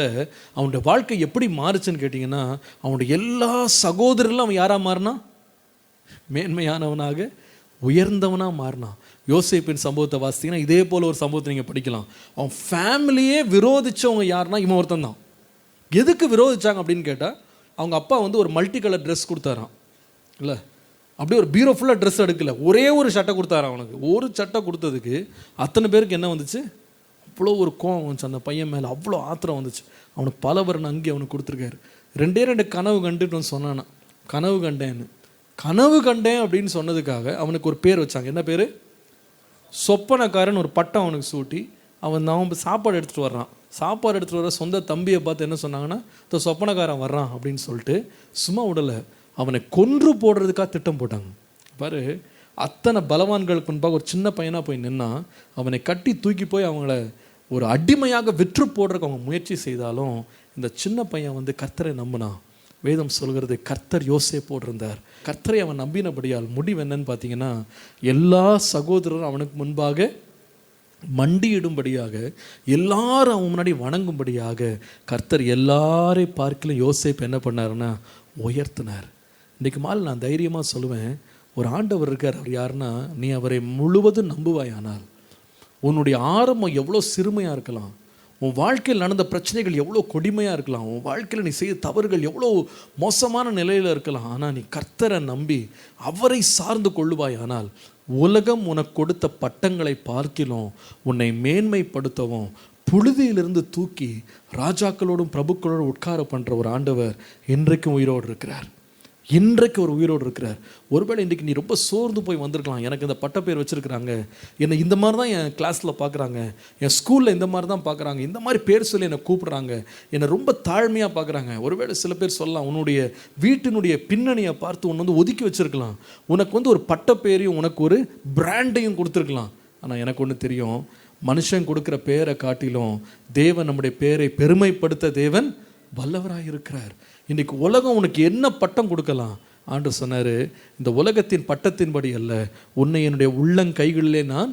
அவனுடைய வாழ்க்கை எப்படி மாறுச்சுன்னு கேட்டிங்கன்னா, அவனுடைய எல்லா சகோதரர்களும் அவன் யாராக மாறினான், மேன்மையானவனாக உயர்ந்தவனாக மாறினான். யோசேப்பின் சம்பவத்தை வாசித்தீங்கன்னா இதே போல் ஒரு சம்பவத்தை நீங்கள் படிக்கலாம். அவன் ஃபேமிலியே விரோதித்தவங்க யாருன்னா இவன் ஒருத்தன் தான். எதுக்கு விரோதித்தாங்க அப்படின்னு கேட்டால், அவங்க அப்பா ஒரு மல்டி கலர் ட்ரெஸ் கொடுத்தாராம். இல்லை, அப்படியே ஒரு பீரோ ஃபுல்லாக ட்ரெஸ் எடுக்கலை, ஒரே ஒரு சட்டை கொடுத்தாரு அவனுக்கு. ஒரு சட்டை கொடுத்ததுக்கு அத்தனை பேருக்கு என்ன வந்துச்சு, அவ்வளோ ஒரு கோவம் வந்துச்சு அந்த பையன் மேலே, அவ்வளோ ஆத்திரம் வந்துச்சு. அவனுக்கு பல வரண அங்கே அவனுக்கு கொடுத்துருக்காரு. 2 கனவு கண்டுட்டு சொன்னானா, கனவு கண்டேன்னு. கனவு கண்டேன் அப்படின்னு சொன்னதுக்காக அவனுக்கு ஒரு பேர் வச்சாங்க. என்ன பேர்? சொப்பனக்காரன். ஒரு பட்டம் அவனுக்கு சூட்டி அவன் சாப்பாடு எடுத்துகிட்டு வர்றான். சாப்பாடு எடுத்துகிட்டு வர சொந்த தம்பியை பார்த்து என்ன சொன்னாங்கன்னா, இந்த சொப்பனக்காரன் வர்றான் அப்படின்னு சொல்லிட்டு சும்மா விடலை, அவனை கொன்று போடுறதுக்காக திட்டம் போட்டாங்க. பாரு, அத்தனை பலவான்களுக்கு முன்பாக ஒரு சின்ன பையனாக போய் நின்னா அவனை கட்டி தூக்கி போய் அவங்கள ஒரு அடிமையாக விற்று போடுறதுக்கு அவங்க முயற்சி செய்தாலும் இந்த சின்ன பையன் கர்த்தரை நம்பினான். வேதம் சொல்கிறது, கர்த்தர் யோசேப்போடு இருந்தார். கர்த்தரை அவன் நம்பினபடியால் முடிவு என்னன்னு பார்த்தீங்கன்னா, எல்லா சகோதரரும் அவனுக்கு முன்பாக மண்டியிடும்படியாக, எல்லாரும் அவன் முன்னாடி வணங்கும்படியாக கர்த்தர் எல்லாரை பார்க்கலும் யோசேப்பு என்ன பண்ணாருன்னா உயர்த்தினார். இன்றைக்கு மாலை நான் தைரியமாக சொல்லுவேன், ஒரு ஆண்டவர் இருக்கார். அவர் யாருன்னா, நீ அவரை முழுவதும் நம்புவாயானால் உன்னுடைய ஆரம்பம் எவ்வளோ சிறுமையாக இருக்கலாம், உன் வாழ்க்கையில் நடந்த பிரச்சனைகள் எவ்வளோ கொடுமையாக இருக்கலாம், உன் வாழ்க்கையில் நீ செய்த தவறுகள் எவ்வளோ மோசமான நிலையில் இருக்கலாம், ஆனால் நீ கர்த்தரை நம்பி அவரை சார்ந்து கொள்ளுவாயானால் உலகம் உனக்கு கொடுத்த பட்டங்களை பார்க்கிலும் உன்னை மேன்மைப்படுத்தவும் புழுதியிலிருந்து தூக்கி ராஜாக்களோடும் பிரபுக்களோடும் உட்கார பண்ணுற ஒரு ஆண்டவர் இன்றைக்கும் உயிரோடு இருக்கிறார். இன்றைக்கு ஒரு உயிரோடு இருக்கிறார். ஒருவேளை இன்றைக்கி நீ ரொம்ப சோர்ந்து போய் வந்திருக்கலாம். எனக்கு இந்த பட்டப்பேர் வச்சுருக்கிறாங்க, என்னை இந்த மாதிரி தான் என் கிளாஸில் பார்க்குறாங்க, என் ஸ்கூலில் இந்த மாதிரி தான் பார்க்குறாங்க, இந்த மாதிரி பேர் சொல்லி என்னை கூப்பிட்றாங்க, என்னை ரொம்ப தாழ்மையாக பார்க்குறாங்க. ஒருவேளை சில பேர் சொல்லலாம், உன்னுடைய வீட்டினுடைய பின்னணியை பார்த்து உன்னை ஒதுக்கி வச்சுருக்கலாம். உனக்கு ஒரு பட்டப்பேரையும் உனக்கு ஒரு பிராண்டையும் கொடுத்துருக்கலாம். ஆனால் எனக்கு ஒன்று தெரியும், மனுஷன் கொடுக்குற பேரை காட்டிலும் தேவன் நம்முடைய பேரை பெருமைப்படுத்த தேவன் வல்லவராக இருக்கிறார். இன்றைக்கு உலகம் உனக்கு என்ன பட்டம் கொடுக்கலாம்? ஆண்டவர் சொன்னார், இந்த உலகத்தின் பட்டத்தின்படி அல்ல, உன்னை என்னுடைய உள்ளங்கைகளிலே நான்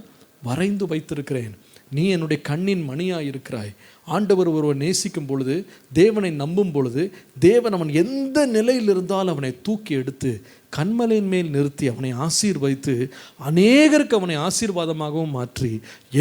வரைந்து வைத்திருக்கிறேன், நீ என்னுடைய கண்ணின் மணியாக இருக்கிறாய். ஆண்டவர் ஒருவன் நேசிக்கும் பொழுது, தேவனை நம்பும் பொழுது, தேவன் அவன் எந்த நிலையில் இருந்தாலும் அவனை தூக்கி எடுத்து கண்மலையின் மேல் நிறுத்தி அவனை ஆசீர்வதித்து அநேகருக்கு அவனை ஆசீர்வாதமாகவும் மாற்றி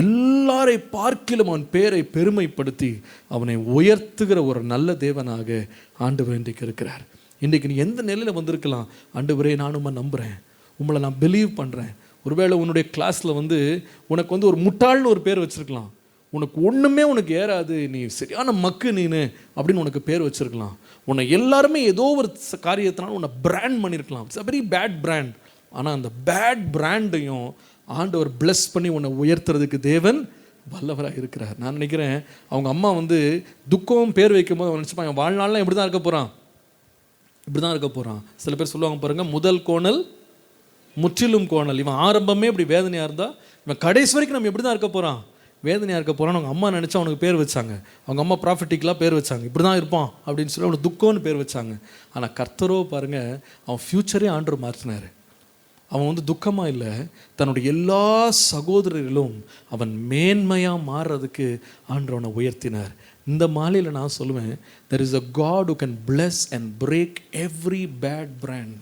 எல்லாரை பார்க்கிலும் அவன் பேரை பெருமைப்படுத்தி அவனை உயர்த்துகிற ஒரு நல்ல தேவனாக ஆண்டவர் இன்றைக்கு இருக்கிறார். இன்றைக்கு நீ எந்த நிலையில் வந்திருக்கலாம், ஆண்டவரே நான் உம்மை நம்புகிறேன், உங்களை நான் பிலீவ் பண்ணுறேன். ஒருவேளை உன்னுடைய கிளாஸில் உனக்கு ஒரு முட்டாள்னு ஒரு பேர் வச்சுருக்கலாம், உனக்கு ஒன்றுமே உனக்கு ஏறாது, நீ சரியான மக்கு நீனு அப்படின்னு உனக்கு பேர் வச்சுருக்கலாம். உன்னை எல்லாருமே ஏதோ ஒரு காரியத்தினால உன்னை பிராண்ட் பண்ணியிருக்கலாம், it's a very bad brand. ஆனால் அந்த பேட் பிராண்டையும் ஆண்டவர் பிளஸ் பண்ணி உன்னை உயர்த்துறதுக்கு தேவன் வல்லவராக இருக்கிறார். நான் நினைக்கிறேன், அவங்க அம்மா துக்கம் பேர் வைக்கும்போது அவன் நினச்சிப்பாங்க, வாழ்நாள்லாம் இப்படி தான் இருக்க போகிறான், இப்படி தான் இருக்க போகிறான். சில பேர் சொல்லுவாங்க பாருங்கள், முதல் கோணல் முற்றிலும் கோணல். இவன் ஆரம்பமே இப்படி வேதனையாக இருந்தால் இவன் கடைசி வரைக்கும் நம்ம எப்படி தான் இருக்க போகிறான், வேதனையாக இருக்க போகிறான்னு அவங்க அம்மா நினச்சா அவனுக்கு பேர் வச்சாங்க. அவங்க அம்மா ப்ராஃபிட்டிக்கலாக பேர் வச்சாங்க, இப்படி தான் இருப்பான் அப்படின்னு சொல்லி அவனுக்கு துக்கம்னு பேர் வச்சாங்க. ஆனால் கர்த்தரோ பாருங்கள், அவன் ஃப்யூச்சரே ஆண்டவர் மாற்றினார். அவன் துக்கமாக இல்லை, தன்னுடைய எல்லா சகோதரர்களும் அவன் மேன்மையாக மாறுறதுக்கு ஆண்டவர் அவனை உயர்த்தினார். இந்த மாலையில் நான் சொல்லுவேன், there is a God who can bless and break every bad brand.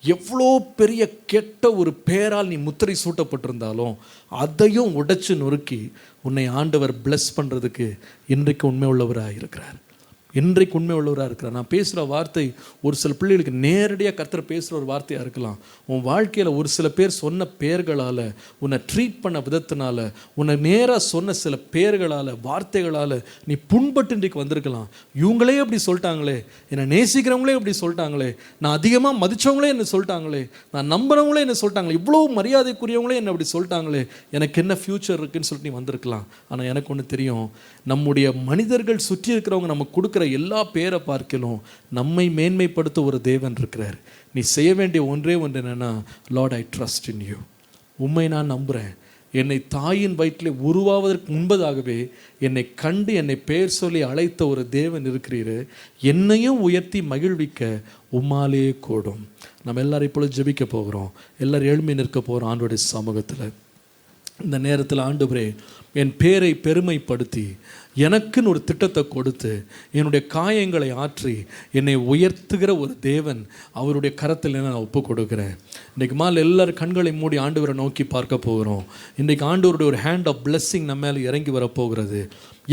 எவ்வளோ பெரிய கெட்ட ஒரு பேரால் நீ முத்திரை சூட்டப்பட்டிருந்தாலும் அதையும் உடைச்சு நொறுக்கி உன்னை ஆண்டவர் பிளஸ் பண்ணுறதுக்கு இன்றைக்கு உண்மை உள்ளவராக இருக்கிறார். இன்றைக்கு உண்மை உள்ளவராக இருக்கிறார். நான் பேசுகிற வார்த்தை ஒரு சில பிள்ளைகளுக்கு நேரடியாக கர்த்தர் பேசுகிற ஒரு வார்த்தையாக இருக்கலாம். உன் வாழ்க்கையில் ஒரு சில பேர் சொன்ன பெயர்களால், உன்னை ட்ரீட் பண்ண விதத்தினால, உன்னை நேராக சொன்ன சில பெயர்களால், வார்த்தைகளால் நீ புண்பட்டு இன்றைக்கு வந்திருக்கலாம். இவங்களே அப்படி சொல்லிட்டாங்களே, என்னை நேசிக்கிறவங்களே அப்படி சொல்லிட்டாங்களே, நான் அதிகமாக மதித்தவங்களே என்ன சொல்லிட்டாங்களே, நான் நம்புறவங்களே என்ன சொல்லிட்டாங்களே, இவ்வளோ மரியாதைக்குரியவங்களே என்ன அப்படி சொல்லிட்டாங்களே, எனக்கு என்ன ஃப்யூச்சர் இருக்குன்னு சொல்லிட்டு நீ வந்திருக்கலாம். ஆனால் எனக்கு ஒன்று தெரியும், நம்முடைய மனிதர்கள் சுற்றி இருக்கிறவங்க நமக்கு கொடுக்குற எல்லா பேரை பார்க்கலும் நம்மை மேன்மைப்படுத்த ஒரு தேவன் இருக்கிறார். நீ செய்ய வேண்டிய ஒன்றே ஒன்று என்னன்னா, Lord I trust in you, உம்மை நான் நம்புகிறேன். என்னை தாயின் வயிற்றிலே உருவாவதற்கு முன்பதாகவே என்னை கண்டு என்னை பெயர் சொல்லி அழைத்த ஒரு தேவன் இருக்கிறீர், என்னையும் உயர்த்தி மகிழ்விக்க உம்மாலே கூடும். நம்ம எல்லாரும் இப்பொழுது ஜெபிக்க போகிறோம். எல்லாரும் எழும்பி நிற்க போகிறோம் ஆண்டவருடைய சமூகத்தில். இந்த நேரத்தில் ஆண்டவரே, என் பேரை பெருமைப்படுத்தி எனக்குன்னு ஒரு திட்டத்தை கொடுத்து என்னுடைய காயங்களை ஆற்றி என்னை உயர்த்துகிற ஒரு தேவன் அவருடைய கரத்தில் நான் ஒப்பு கொடுக்குறேன். இன்றைக்கு மாலை எல்லாரும் கண்களை மூடி ஆண்டவரை நோக்கி பார்க்க போகிறோம். இன்றைக்கு ஆண்டவருடைய ஒரு ஹேண்ட் ஆஃப் பிளெஸ்ஸிங் நம்ம மேலே இறங்கி வரப்போகிறது.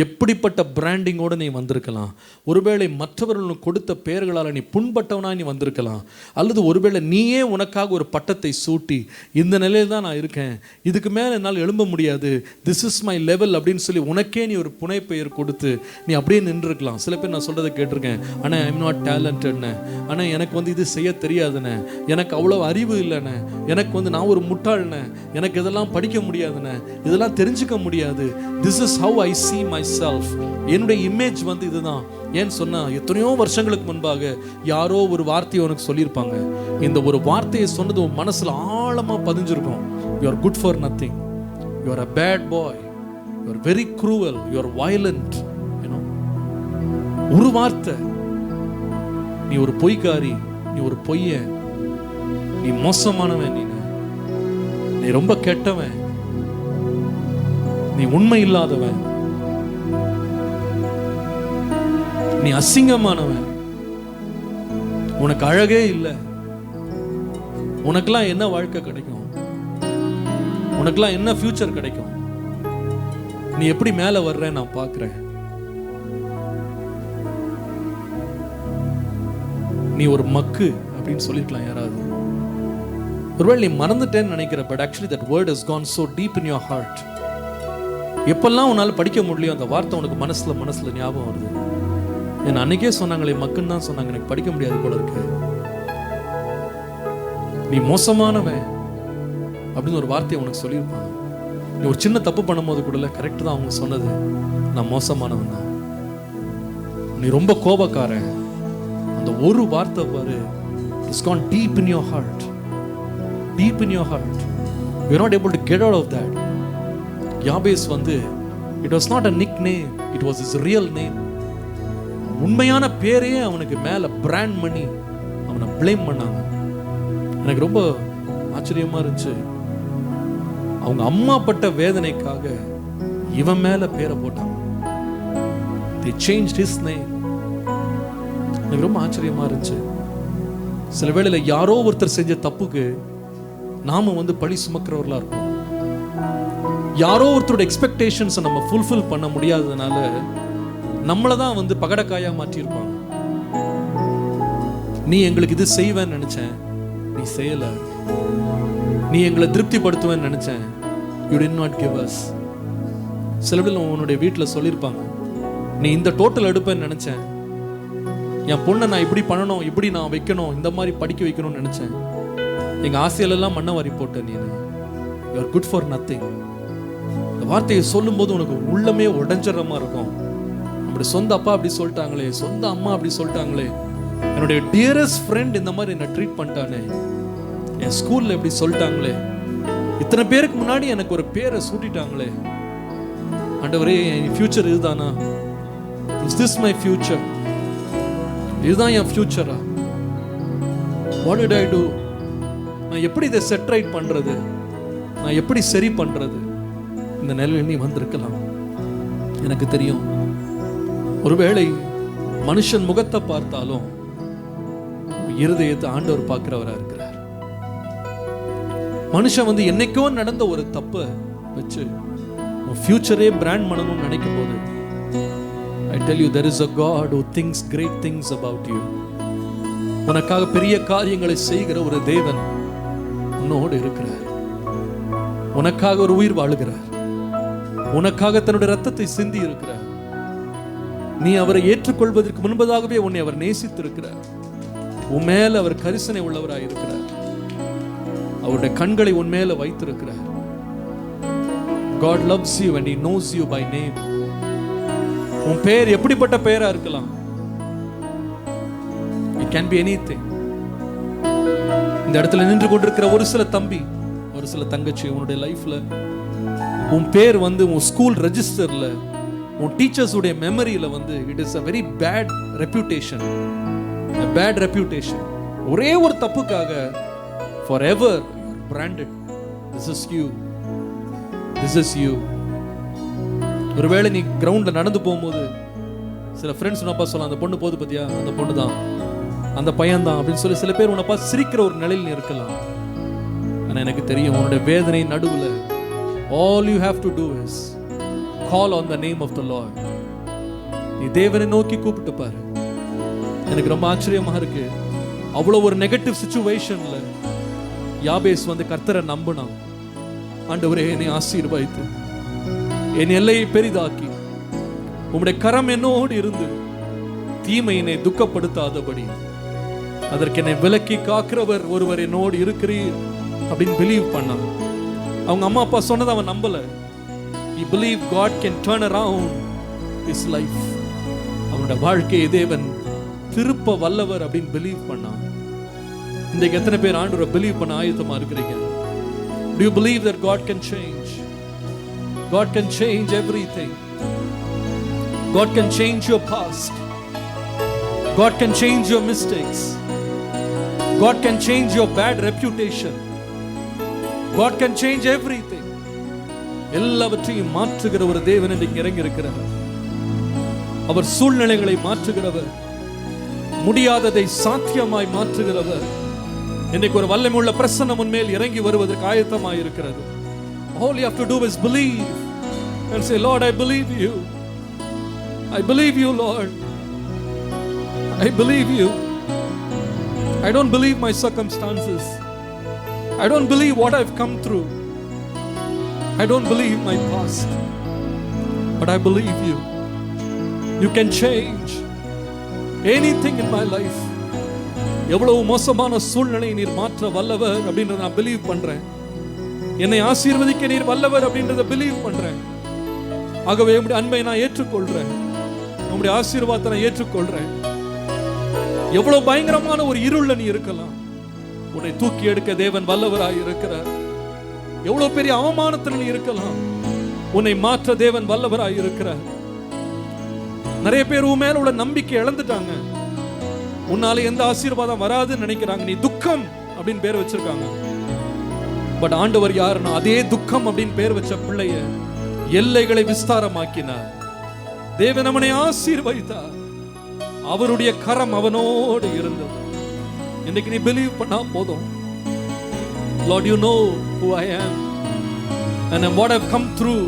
எப்படிப்பட்ட பிராண்டிங்கோடு நீ வந்திருக்கலாம். ஒருவேளை மற்றவர்களுக்கு கொடுத்த பெயர்களால் நீ புண்பட்டவனாக நீ வந்திருக்கலாம். அல்லது ஒருவேளை நீயே உனக்காக ஒரு பட்டத்தை சூட்டி இந்த நிலையில் தான் நான் இருக்கேன், இதுக்கு மேலே என்னால் எழும்ப முடியாது, திஸ் இஸ் மை லெவல் அப்படின்னு சொல்லி உனக்கே நீ ஒரு புனைப்பெயர் பெயர் கொடுத்து நீ அப்படியே நின்றுருக்கலாம். சில பேர் நான் சொல்கிறத கேட்டிருக்கேன், ஆனால் ஐ எம் நாட் டேலண்டட்ண்ணே, ஆனால் எனக்கு வந்து இது செய்ய தெரியாதுண்ணே, எனக்கு அவ்வளோ அறிவு இல்லைண்ணே, எனக்கு வந்து நான் ஒரு முட்டாள்ண்ணே, எனக்கு இதெல்லாம் படிக்க முடியாதுண்ணே, இதெல்லாம் தெரிஞ்சுக்க முடியாது. This is how I see myself. என்னுடைய இமேஜ் வந்து இதுதான். ஏன்னு சொன்னால் எத்தனையோ வருஷங்களுக்கு முன்பாக யாரோ ஒரு வார்த்தையை உனக்கு சொல்லியிருப்பாங்க. இந்த ஒரு வார்த்தையை சொன்னது உன் மனசில் ஆழமாக பதிஞ்சிருக்கும். You are good for nothing. You are a bad boy. You are very cruel. You are violent. You know. ஒரு வார்த்தை, நீ ஒரு பொய்க்காரி, நீ ஒரு பொய்யன், நீ மோசமானவன், நீ ரொம்ப கெட்டவன், நீ உண்மை இல்லாதவன், நீ அசிங்கமானவன், உனக்கு அழகே இல்லை, உனக்கெல்லாம் என்ன வாழ்க்கை கிடைக்கும், உனக்கெல்லாம் என்ன ஃபியூச்சர் கிடைக்கும், நீ எப்படி மேல வர்ற நான் பார்க்கிறேன், நீ ஒரு மக்கு அப்படின்னு சொல்லிருக்கலாம் யாராவது. ஒருவேளை நீ மறந்துட்டேன்னு நினைக்கிற, but actually that word has gone so deep in your heart. எப்பெல்லாம் உன்னால படிக்க முடியலையோ அந்த வார்த்தை உனக்கு மனசுல ஞாபகம் வருது. என் அன்னைக்கே சொன்னாங்களே, மக்குன்னு தான் சொன்னாங்க, எனக்கு படிக்க முடியாது போல இருக்கு, நீ மோசமானவன் அப்படின்னு ஒரு வார்த்தையை உனக்கு சொல்லியிருப்பாங்க. நீ ஒரு சின்ன தப்பு பண்ணும்போது கூட கரெக்ட் தான் அவங்க சொன்னது, நான் மோசமானவன் தான், நீ ரொம்ப கோபக்காரன். அந்த ஒரு வார்த்தை பாரு, it's gone deep in your heart, deep in your heart. You are not able to get out of that. Jabez வந்து it was not a nickname, it was is real name. உண்மையான பேரையே அவனுக்கு மேல brand பண்ணி அவனை blame பண்ணாங்க. எனக்கு ரொம்ப ஆச்சரியமா இருந்துச்சு. அவங்க அம்மா பட்ட வேதனைக்காக இவன் மேல பேரை போட்டாங்க. They changed his name. எனக்கு ரொம்ப ஆச்சரியமா இருந்துச்சு. சில வேளையில யாரோ ஒருத்தர் செஞ்ச தப்புக்கு நாம வந்து பழி சுமக்கிறவர்களா இருக்கும். யாரோ ஒருத்தரோட எக்ஸ்பெக்டேஷன்ஸை நம்ம ஃபுல்ஃபில் பண்ண முடியாததுனால நம்மளை தான் வந்து பகடக்காயா மாற்றிருப்பாங்க. நீ எங்களுக்கு இது செய்வேன்னு நினைச்சேன், நீ செய்யல. நீ எங்களை திருப்திப்படுத்துவேன்னு நினைச்சேன், you did not give us. சில பேர் உன்னுடைய வீட்டில் சொல்லியிருப்பாங்க, நீ இந்த டோட்டல் எடுப்பேன்னு நினைச்சேன், என் பொண்ணை நான் இப்படி பண்ணணும், இப்படி நான் வைக்கணும், இந்த மாதிரி படிக்க வைக்கணும்னு நினைச்சேன், எங்க ஆசையிலெல்லாம் மண்ணை வாரி போட்ட நீ, you are good for nothing. இந்த வார்த்தையை சொல்லும் போது உனக்கு உள்ளமே உடஞ்சிடமா இருக்கும். நம்முடைய சொந்த அப்பா அப்படி சொல்லிட்டாங்களே, சொந்த அம்மா அப்படி சொல்லிட்டாங்களே, என்னுடைய டியரஸ்ட் ஃப்ரெண்ட் இந்த மாதிரி என்ன ட்ரீட் பண்ணிட்டானே, என் ஸ்கூல்ல எப்படி சொல்லிட்டாங்களே, இத்தனை பேருக்கு முன்னாடி எனக்கு ஒரு பேரை சூட்டிட்டாங்களே, ஆண்டவரே என் ஃபியூச்சர் இதுதானா? Is this my future? இதுதான் என் ஃபியூச்சரா? What did I do? நான் எப்படி இதை செட் ரைட் பண்றது? நான் எப்படி சரி பண்றது? இந்த நிலையில் நீ வந்திருக்கலாம். எனக்கு தெரியும், ஒருவேளை மனுஷன் முகத்தை பார்த்தாலும் இருதயத்தை ஆண்டவர் பார்க்கிறவரா இருக்கிறார். மனுஷன் வந்து என்னைக்கோ நடந்த ஒரு தப்பை வச்சு ஃபியூச்சரே பிராண்ட் பண்ணணும்னு நினைக்கும் போது, I tell you, there is a God who thinks great things about you. உனக்காக பெரிய காரியங்களை செய்கிற ஒரு தேவன் உன்னோடு இருக்கிறார். உனக்காக ஒரு உயிர் வாழுகிறார். உனக்காக தன்னுடைய ரத்தத்தை சிந்தி இருக்கிறார். நீ அவரை ஏற்றுக்கொள்வதற்கு முன்பதாகவே உன்னை அவர் நேசித்திருக்கிறார். உன் மேல அவர் கரிசனை உள்ளவராய் இருக்கிறார். அவருடைய கண்களை உன் மேல வைத்திருக்கிறார். God loves you and he knows you by name. உன் பெயர் எப்படிப்பட்ட பெயரா இருக்கலாம். It can be anything. இந்த இடத்துல நின்று கொண்டிருக்கிற ஒரு சில தம்பி, ஒரு சில தங்கச்சி, உன்னுடைய லைஃப்ல உன் பேர் வந்து உன் ஸ்கூல் ரெஜிஸ்டர்ல, உன் டீச்சர்ஸ் உடைய மெமரியில வந்து it is a very bad reputation. A bad reputation. ஒரே ஒரு தப்புக்காக forever branded. This is you. This is you. ஒருவேளை நீ கிரவுண்ட்ல நடந்து போகும்போது சில ஃப்ரெண்ட்ஸ் உனப்பா சொல்லலாம், அந்த பொண்ணு போது பத்தியா, அந்த பொண்ணு தான், அந்த பையன் தான் அப்படின்னு சொல்லி சில பேர் உனப்பா சிரிக்கிற ஒரு நிலையில் நீ இருக்கலாம். ஆனா எனக்கு தெரியும், உன்னுடைய வேதனை நடுவுல all you have to do is call on the name of the Lord. நீ தேவனை நோக்கி கூப்பிட்டு பாரு. எனக்கு ரொம்ப ஆச்சரியமா இருக்கு, அவ்வளவு ஒரு நெகட்டிவ் சிச்சுவேஷன்ல யாபேஸ் வந்து கர்த்தரை நம்பினான். ஆண்டவரே என்னை ஆசீர்வதித்து என் எல்லையை பெரிதாக்கி உம்முடைய கரம் என்னோடு இருந்து தீமையினை துக்கப்படுத்தாதபடி அதற்கு என்னை விலக்கி காக்கிறவர் ஒருவர் என்னோடு இருக்கிறீர் அப்படின்னு பிலீவ் பண்ணான். அவங்க அம்மா அப்பா சொன்னதை அவன் நம்பல. He believed God can turn around his life. அவனோட வாழ்க்கையை தேவன் திருப்ப வல்லவர் அப்படின்னு பிலீவ் பண்ணான். இன்றைக்கு எத்தனை பேர் ஆண்டவரை பிலீவ் பண்ண ஆயத்தமா இருக்கிறீங்க? Do you believe that God can change? God can change everything. God can change your past. God can change your mistakes. God can change your bad reputation. God can change everything. எல்லாவற்றையும் மாற்றுகிற ஒரு தேவன் இன்றைக்கு இறங்கி இருக்கிறார். அவர் சூழ்நிலைகளை மாற்றுகிறவர், முடியாததை சாத்தியமாய் மாற்றுகிறவர். இன்றைக்கு ஒரு வல்லமையுள்ள பிரசன்னம் உன்மேல் இறங்கி வருவதற்கு ஆயத்தமாய் இருக்கிறது. All you have to do is believe and say, Lord, I believe you. I believe you, Lord. I believe you. I don't believe my circumstances. I don't believe what I've come through. I don't believe my past. But I believe you. You can change anything in my life. எவ்வளவு மோசமான சூழ்நிலை நீர் மாற்ற வல்லவர் அப்படின்றத நான் believe பண்றேன். என்னை ஆசீர்வதிக்க நீர் வல்லவர் அப்படின்றத பிலீவ் பண்றேன். ஆகவே உம்முடைய அன்பை நான் ஏற்றுக்கொள்றேன். உம்முடைய ஆசீர்வாதத்தை நான் ஏற்றுக்கொள்றேன். எவ்வளவு பயங்கரமான ஒரு இருள்ல நீ இருக்கலாம், உன்னை தூக்கி எடுக்க தேவன் வல்லவராய் இருக்கிறார். எவ்வளவு பெரிய அவமானத்தில் நீ இருக்கலாம், உன்னை மாற்ற தேவன் வல்லவராய் இருக்கிறார். நிறைய பேர் உன் மேல உள்ள நம்பிக்கை இழந்துட்டாங்க. உன்னால எந்த ஆசீர்வாதம் வராதுன்னு நினைக்கிறாங்க. நீ துக்கம் அப்படின்னு பேர் வச்சிருக்காங்க. பட் ஆண்டவர் யாருன்னா அதே துக்கம் அப்படின்னு பேர் வச்ச பிள்ளைய எல்லைகளை விஸ்தாரமாக்கினார். தேவன் அவனை ஆசீர்வதித்தார். அவருடைய கரம் அவனோடு இருந்தது. இன்னைக்கு நீ பிலீவ் பண்ணா போதும். Lord, you know who I am and what I've come through.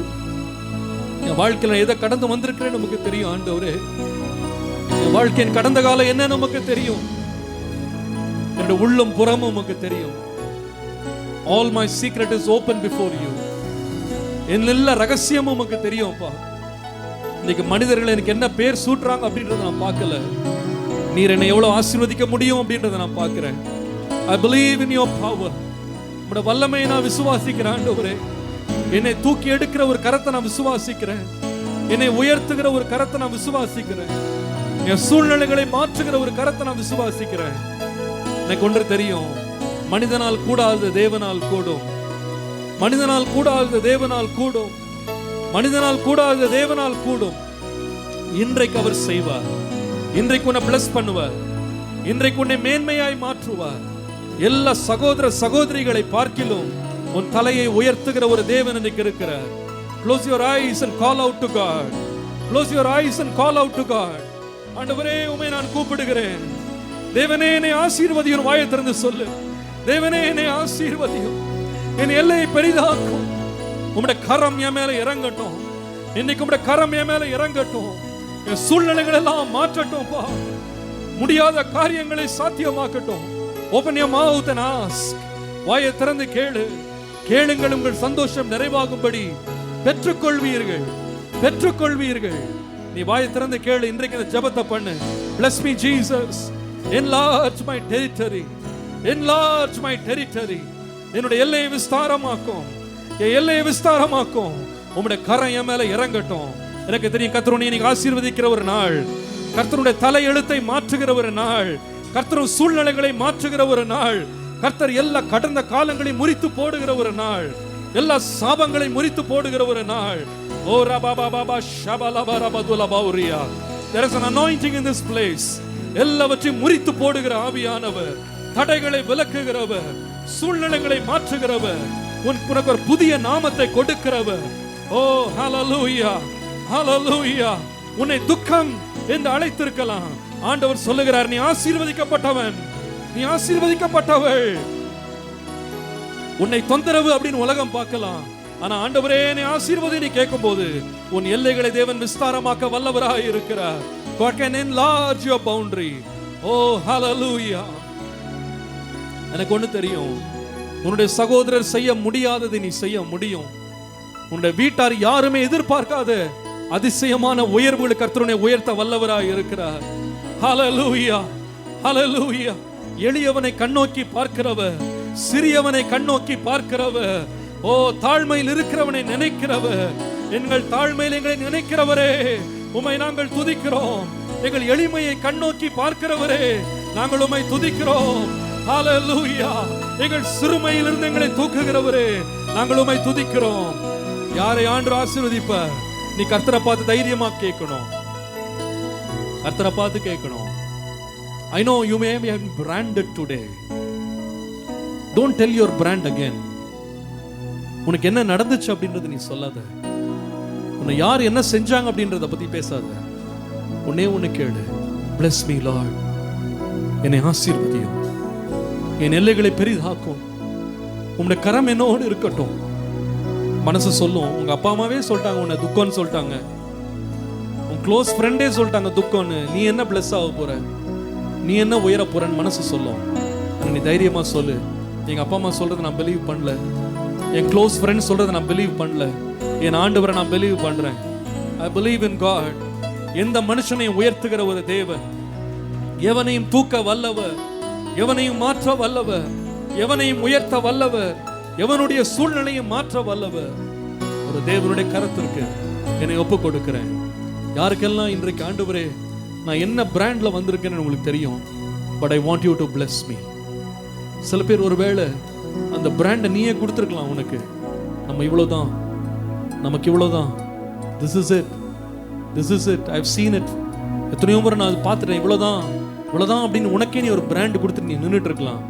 என் வாழ்க்கையில எதை கடந்து வந்திருக்கிறேன்னு நமக்கு தெரியும் ஆண்டவரே. என் வாழ்க்கையின் கடந்த காலம் என்ன நமக்கு தெரியும். என்னுடைய உள்ளம் புறமும் நமக்கு தெரியும். All my secret is open before you. என் எல்லா ரகசியமும் நமக்கு தெரியும்ப்பா. இன்னைக்கு மனிதர்கள் எனக்கு என்ன பேர் சூட்டுறாங்க அப்படின்றத நான் பார்க்கல. நீர் என்னை எவ்வளவு ஆசீர்வதிக்க முடியும் அப்படின்றத நான் பார்க்கிறேன். I believe in your power. உம்முடைய வல்லமையை நான் விசுவாசிக்கிறேன் ஆண்டவரே. என்னை தூக்கி எடுக்கிற ஒரு கரத்தை நான் விசுவாசிக்கிறேன். என்னை உயர்த்துகிற ஒரு கரத்தை நான் விசுவாசிக்கிறேன். என் சூழ்நிலைகளை மாற்றுகிற ஒரு கரத்தை நான் விசுவாசிக்கிறேன். எனக்கு ஒன்று தெரியும், மனிதனால் கூடாது தேவனால் கூடும். மனிதனால் கூடாது தேவனால் கூடும். மனிதனால் கூடாது தேவனால் கூடும். இன்றைக்கு அவர் செய்வார். இன்றைக்கு உன்னை பிளஸ் பண்ணுவார். இன்றைக்கு உன்னை மேன்மையாய் மாற்றுவார். எல்லா சகோதர சகோதரிகளை பார்க்கிலும் உன் தலையை உயர்த்துகிற ஒரு தேவன் இன்னைக்கு இருக்கிறார். Close your eyes and call out to God. Close your eyes and call out to God. ஆண்டவரே, உம்மை நான் கூப்பிடுகிறேன். தேவனே, என்னை ஆசீர்வதியும். வாயை திறந்து சொல்லு, தேவனே என்னை ஆசீர்வதியும். என் எல்லையை பெரிதாக்கும். உம்முடைய கரம் என் மேல இறங்கட்டும். இன்னைக்கு உம்முடைய கரம் என் மேல இறங்கட்டும். என் சூழ்நிலைகள் எல்லாம் மாற்றட்டும். முடியாத காரியங்களை சாத்தியமாக்கட்டும். Open your mouth and ask. வாயை திறந்து கேளு. கேளுங்கள், உங்கள் சந்தோஷம் நிறைவாகும்படி பெற்றுக்கொள்வீர்கள். பெற்றுக்கொள்வீர்கள். நீ வாயை திறந்து கேளு. இன்றைக்கு இந்த ஜெபத்தை பண்ணு. Bless me Jesus. Enlarge my territory. Enlarge my territory. என்னுடைய எல்லையை விஸ்தாரமாக்கும். என் எல்லையை விஸ்தாரமாக்கும். உம்முடைய கரம் என் மேல இறங்கட்டும். எனக்கு தெரியும் கர்த்தர் நீங்க ஆசீர்வதிக்கிற ஒரு நாள், கர்த்தருடைய தலை எழுத்தை மாற்றுகிற ஒரு நாள், கர்த்தர் சூழ்நிலைகளை மாற்றுகிற ஒரு நாள், கர்த்தர் எல்லா கடந்த காலங்களை முறித்து போடுகிற ஒரு நாள், எல்லா சாபங்களை முறித்து போடுகிற ஒரு நாள். ஓ ரபா Baba ஷபலபா ரபதுல Bawaria. There is an anointing in this place. எல்லாவற்றையும் முறித்து போடுகிற ஆவியானவர், தடைகளை விலக்குகிறவர், சூழ்நிலைகளை மாற்றுகிறவர், உனக்கு ஒரு புதிய நாமத்தை கொடுக்கிறவர். ஓ ஹalleluya, ஹalleluya. உன்னை துக்கம் என்று அழைத்திருக்கலாம். ஆண்டவர் சொல்லுகிறார், நீ ஆசீர்வதிக்கப்பட்டவன், நீ ஆசீர்வதிக்கப்பட்டவள். உன்னை தொந்தரவு அப்படின்னு உலகம் பார்க்கலாம். ஆனா ஆண்டவரே என்னை ஆசீர்வதி நீ கேட்கும் போது உன் எல்லைகளை தேவன் விஸ்தாரமாக்க வல்லவராய் இருக்கிறார். God can enlarge your boundary. Oh hallelujah. எனக்கு ஒண்ணு தெரியும், உன்னுடைய சகோதரர் செய்ய முடியாததை நீ செய்ய முடியும். உன்னுடைய வீட்டார் யாருமே எதிர்பார்க்காத அதிசயமான உயர்வுகளை கர்த்தருடைய உயர்த்த வல்லவராய் இருக்கிறார். ஹல்லேலூயா, ஹல்லேலூயா. எளியவனை கண்ணோக்கி பார்க்கிறவர், சிறியவனை கண்ணோக்கி பார்க்கிறவர், ஓ தாழ்மையில் இருக்கிறவனை நினைக்கிறவர். எங்கள் தாழ்மையில் எங்களை நினைக்கிறவரே, உம்மை நாங்கள் துதிக்கிறோம். எங்கள் எளிமையை கண்ணோக்கி பார்க்கிறவரே, நாங்கள் உம்மை துதிக்கிறோம். ஹல்லேலூயா. எங்கள் சிறுமையிலிருந்து எங்களை தூக்குகிறவரே, நாங்கள் உம்மை துதிக்கிறோம். யாரை ஆண்டவர் ஆசீர்வதிப்பார்? நீ கர்த்தரை பார்த்து தைரியமா கேட்கணும். கர்த்தரை பார்த்து கேட்கணும். I know you may be branded today. Don't tell your brand again. உனக்கு என்ன நடந்துச்சு அப்படின்றது நீ சொல்லாத. உன்னை யார் என்ன செஞ்சாங்க அப்படின்றத பத்தி பேசாத. உன்னே ஒன்னு கேளு. Bless me Lord. என்னை ஆசீர்வதியும். என் எல்லைகளை பெரிதாக்கும். உம்முடைய கரம் என்னோடு இருக்கட்டும். மனசு சொல்லும். உங்க அப்பா அம்மாவே சொல்லிட்டாங்க உன்னை துக்கம்னு சொல்லிட்டாங்க. உன் க்ளோஸ் ஃப்ரெண்டே சொல்லிட்டாங்க துக்கம்னு. நீ என்ன பிளஸ் ஆக போற, நீ என்ன உயர போறன்னு மனசு சொல்லும். நீ தைரியமா சொல்லு, எங்க அப்பா அம்மா சொல்றதை நான் பிலீவ் பண்ணல, என் க்ளோஸ் ஃப்ரெண்ட் சொல்றதை நான் பிலீவ் பண்ணல, என் ஆண்டவரை நான் பிலீவ் பண்றேன். I believe in God. எந்த மனுஷனையும் உயர்த்துகிற ஒரு தேவன், எவனையும் தூக்க வல்லவர், எவனையும் மாற்ற வல்லவர், எவனையும் உயர்த்த வல்லவர், எவனுடைய சூழ்நிலையும் மாற்ற வல்லவர் ஒரு தேவனுடைய கரத்திற்கு என்னை ஒப்பு கொடுக்கிறேன். யாருக்கெல்லாம் இன்றைக்கு ஆண்டவரே நான் என்ன பிராண்ட்ல வந்திருக்கேன்னு உங்களுக்கு தெரியும், but I want you to plus me. சில பேர் ஒருவேளை அந்த பிராண்டை நீயே கொடுத்துருக்கலாம். உனக்கு நம்ம இவ்வளோதான், நமக்கு இவ்வளோதான், this is it, this is it, I have seen it, எத்தனையோ முறை நான் அது பார்த்துட்டேன், இவ்வளோதான் இவ்வளோதான் அப்படின்னு உனக்கே நீ ஒரு பிராண்ட் கொடுத்துட்டு நீ நின்றுட்டு இருக்கலாம்.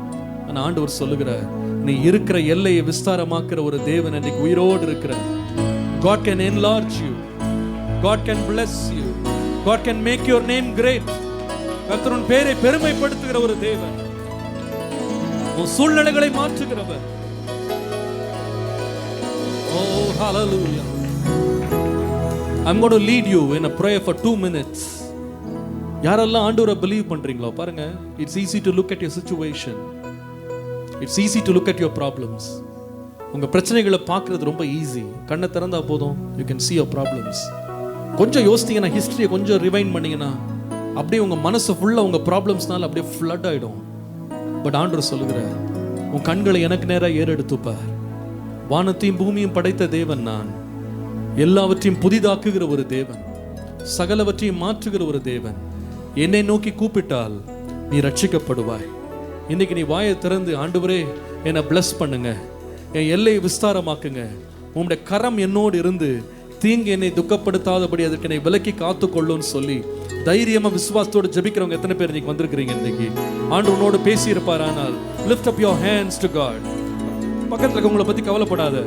ஆனால் ஆண்டவர் சொல்லுகிறார், நீ இருக்கிற எல்லையை விஸ்தாரமாக்குற ஒரு தேவன் இன்னைக்கு உயிரோடு இருக்கிற. God can enlarge you, God can bless you, God can make your name great. கர்த்தர் உன் பேரை பெருமைப்படுத்துகிற ஒரு தேவன், உன் சூழ்நிலைகளை மாற்றுகிறவர். Oh hallelujah. I'm going to lead you in a prayer for 2 minutes. யாரெல்லாம் ஆண்டவரை பிலீவ் பண்றீங்களோ பாருங்க, it's easy to look at your situation. It's easy to look at your problems. உங்க பிரச்சனைகளை பார்க்கிறது ரொம்ப ஈஸி. கண்ணை திறந்தா போதும், you can see your problems. கொஞ்சம் யோசித்தீங்கன்னா, ஹிஸ்டரியை கொஞ்சம் ரிவைண்ட் பண்ணீங்கன்னா, அப்படியே உங்க மனசு ஃபுல்லா உங்க ப்ராப்ளம்ஸ்னால அப்படியே ஃப்ளட் ஆயிடும். பட் ஆண்டவர் சொல்லுகிறார், உன் கண்களை எனக்கு நேராக ஏறெடுத்துப்பார். வானத்தையும் பூமியும் படைத்த தேவன் நான், எல்லாவற்றையும் புதிதாக்குகிற ஒரு தேவன், சகலவற்றையும் மாற்றுகிற ஒரு தேவன். என்னை நோக்கி கூப்பிட்டால் நீ ரட்சிக்கப்படுவாய். இன்னைக்கு நீ வாயை திறந்து, ஆண்டவரே என்னை பிளஸ் பண்ணுங்க, என் எல்லையை விஸ்தாரமாக்குங்க, உங்களுடைய கரம் என்னோடு இருந்து தீங்கு என்னை துக்கப்படுத்தாதபடி அதற்கு என்னை விலக்கி காத்துக்கொள்ளுன்னு சொல்லி தைரியமா விசுவாசத்தோடு ஜெபிக்கிறவங்க எத்தனை பேர் இன்னைக்கு வந்திருக்கிறீங்க? இன்னைக்கு ஆண்டவர் உன்னோடு பேசி இருப்பார். ஆனால் lift up your hands to God. பக்கத்துல இருக்கவங்களை பத்தி கவலைப்படாத.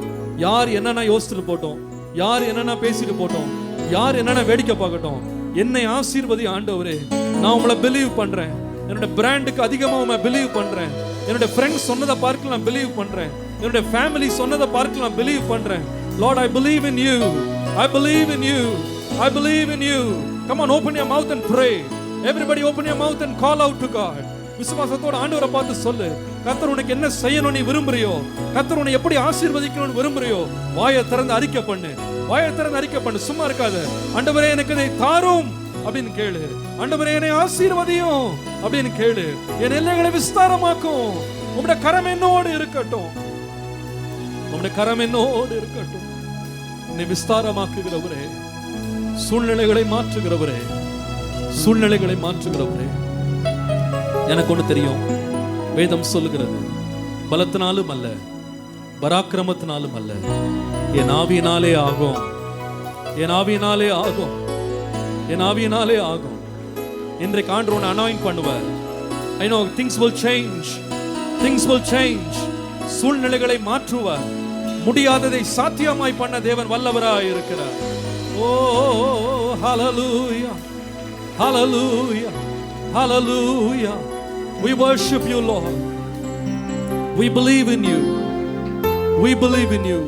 யார் என்னன்னா யோசிச்சுட்டு போட்டோம், யார் என்னன்னா பேசிட்டு போட்டோம், யார் என்னன்னா வேடிக்கை பார்க்கட்டும், என்னை ஆசீர்வதி ஆண்டவரே. நான் உங்களை பிலீவ் பண்றேன். என்னோட பிராண்டுக்கு அதிகமாக உங்களை பிலீவ் பண்றேன். என்னோட ஃப்ரெண்ட்ஸ் சொன்னதை பார்க்க நான் பிலீவ் பண்றேன். என்னோட ஃபேமிலி சொன்னதை பார்க்க நான் பிலீவ் பண்றேன். Lord, I believe in you. I believe in you. I believe in you. Come on, open your mouth and pray. Everybody open your mouth and call out to God. விசுவாசத்தோட ஆண்டவரை பார்த்து சொல்லு, கர்த்தர் உனக்கு என்ன செய்யணும் நீ விரும்புறியோ, கர்த்தர் உன்னை எப்படி ஆசீர்வதிக்கணும்னு விரும்புறியோ, வாயை திறந்து அறிக்கை பண்ணு. வாயை திறந்து அறிக்கை பண்ணு. சும்மா இருக்காத. ஆண்டவரே எனக்கு இதை தாரும் அப்படின்னு கேளு. ஆண்டவரே என்னை ஆசீர்வதியும் அப்படின்னு கேளு. என் எல்லைகளை விஸ்தாரமாக்கும். உம்முடைய கரம் என்னோடு இருக்கட்டும், உம்முடைய கரம் என்னோடு இருக்கட்டும். என்னை விஸ்தாரமாக்குகிறவரே, சூழ்நிலைகளை மாற்றுகிறவரே, சூழ்நிலைகளை மாற்றுகிறவரே. எனக்கு ஒன்று தெரியும், வேதம் சொல்லுகிறது, பலத்தினாலும் அல்ல, பராக்கிரமத்தினாலும் அல்ல, என் ஆவியினாலே ஆகும், என் ஆவியினாலே ஆகும், என் ஆவியினாலே ஆகும். இன்றைக்கு ஆண்டவர் உன்னை அனாயிண்ட் பண்ணுவார். I know things will change, things will change. சூழ்நிலைகளை மாற்றுவார். முடியாததை சாத்தியமாய் பண்ண தேவன் வல்லவராய் இருக்கிறார். ஓ ஹalleluya, hallelujah, hallelujah. We worship you, Lord. We believe in you. We believe in you.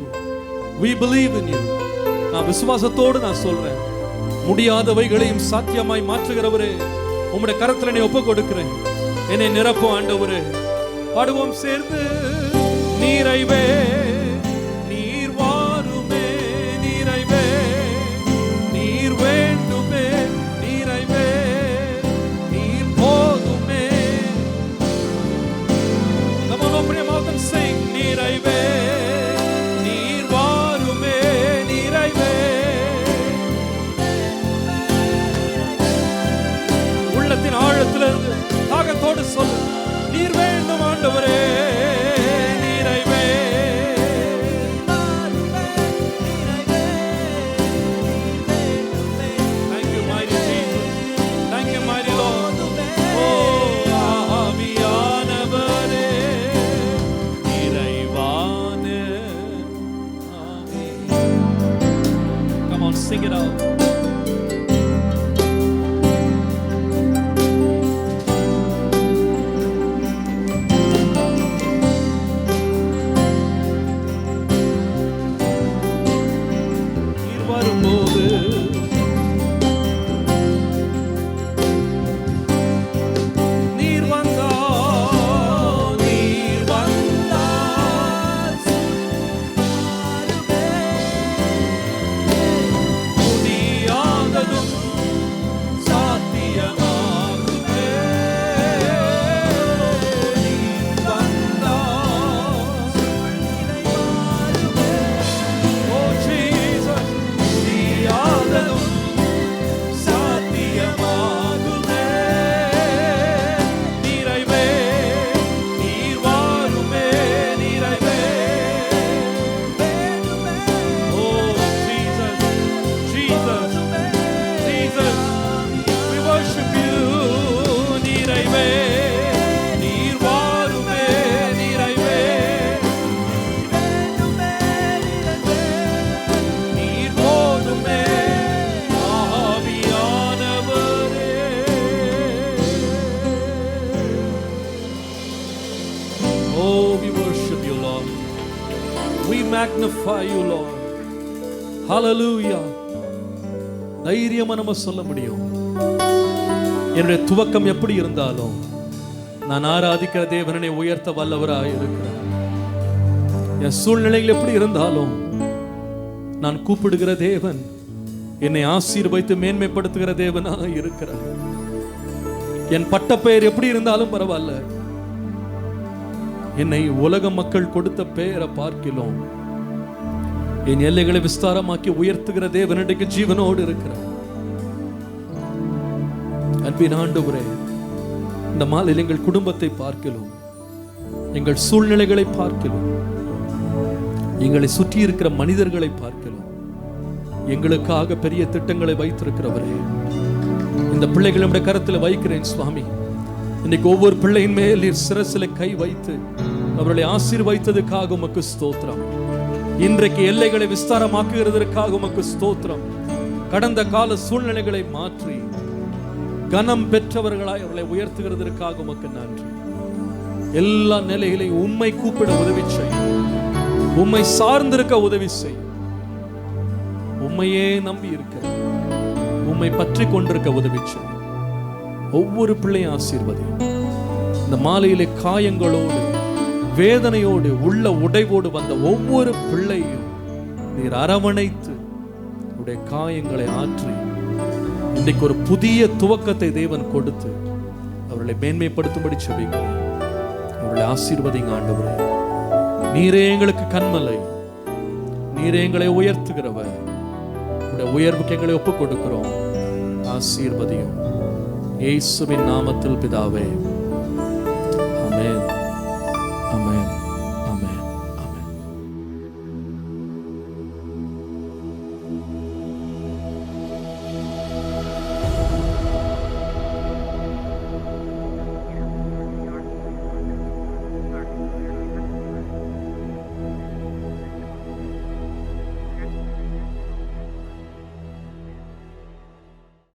We believe in you. நான் விசுவாசத்தோடு நான் சொல்றேன், முடியாதவைகளையும் சாத்தியமாய் மாற்றுகிறவரே, உம்முடைய கரத்தில் என்னை ஒப்புக் கொடுக்கிறேன். என்னை நிரப்பும் ஆண்டவரே. பாடுவோம் சேர்ந்து. நீரைவே நீர் வாருமே, நீரைவே நீர் ஆழத்திலிருந்து தாகத்தோடு சொல்லு, நீர் வேண்டும் ஆண்டவரே, நீரைவே. Thank you mighty Jesus, thank you mighty Lord. Oh ஆவியானவரே, இறைவானே. Come on, sing it out. Magnify you Lord. Hallelujah. தைரியமா நம்ம சொல்ல முடியும், என்னுடைய துவக்கம் எப்படி இருந்தாலும் நான் ஆராதிக்கிற தேவனை உயர்த்த வல்லவராய் இருக்கிறார். என் சூழ்நிலைகள் எப்படி இருந்தாலும் நான் கூப்பிடுகிற தேவன் என்னை ஆசீர்வதித்து மேன்மைப்படுத்துகிற தேவனாய் இருக்கிறார். என் பட்டப்பெயர் எப்படி இருந்தாலும் பரவாயில்ல, என்னை உலக மக்கள் கொடுத்த பெயரை பார்க்கிறோம், என் எல்லைகளை விஸ்தாரமாக்கி உயர்த்துகிற தேவன் இன்றைக்கு ஜீவனோடு இருக்கிறார். அன்பின் ஆண்டவரே, இந்த மாலையில் எங்கள் குடும்பத்தை பார்க்கிறோம், எங்கள் சூழ்நிலைகளை பார்க்கிறோம், எங்களை சுற்றி இருக்கிற மனிதர்களை பார்க்கிறோம். எங்களுக்காக பெரிய திட்டங்களை வைத்திருக்கிறவரே, இந்த பிள்ளைகளை நம்முடைய கரத்தில் வைக்கிறேன் சுவாமி. இன்னைக்கு ஒவ்வொரு பிள்ளையின் மேல் சிரசில கை வைத்து அவர்களை ஆசீர்வதித்ததுக்காக உமக்கு ஸ்தோத்திரம். இன்றைக்கு எல்லைகளை விஸ்தாரமாக்குகிறதற்காக உமக்கு ஸ்தோத்திரம். கடந்த கால சூழ்நிலைகளை மாற்றி கனம் பெற்றவர்களாய் அவர்களை உயர்த்துகிறதற்காக உமக்கு நன்றி. எல்லா நிலைகளையும் உம்மை கூப்பிட உதவி செய்யும், உம்மை சார்ந்திருக்க உதவி செய்யும், உம்மையே நம்பி இருக்க, உம்மை பற்றி கொண்டிருக்க உதவி செய்யும். ஒவ்வொரு பிள்ளையும் ஆசீர்வதியும். இந்த மாலையிலே காயங்களோடு வேதனையோடு உள்ள உடைவோடு வந்த ஒவ்வொரு பிள்ளையும் நீர் அரவணைத்து உடைய காயங்களை ஆற்றி இன்னைக்கு ஒரு புதிய துவக்கத்தை தேவன் கொடுத்து அவர்களை மேன்மைப்படுத்தும்படி செபிக்கிறேன். அவர்களை ஆசீர்வதிங்க ஆண்டவரே. நீரே எங்களுக்கு கண்மலை, நீரே எங்களை உயர்த்துகிறவர். உடைய உயர்வுக்கு எங்களை ஒப்புக் கொடுக்கிறோம். ஆசீர்வதியும். இயேசுவின் நாமத்தில் பிதாவே.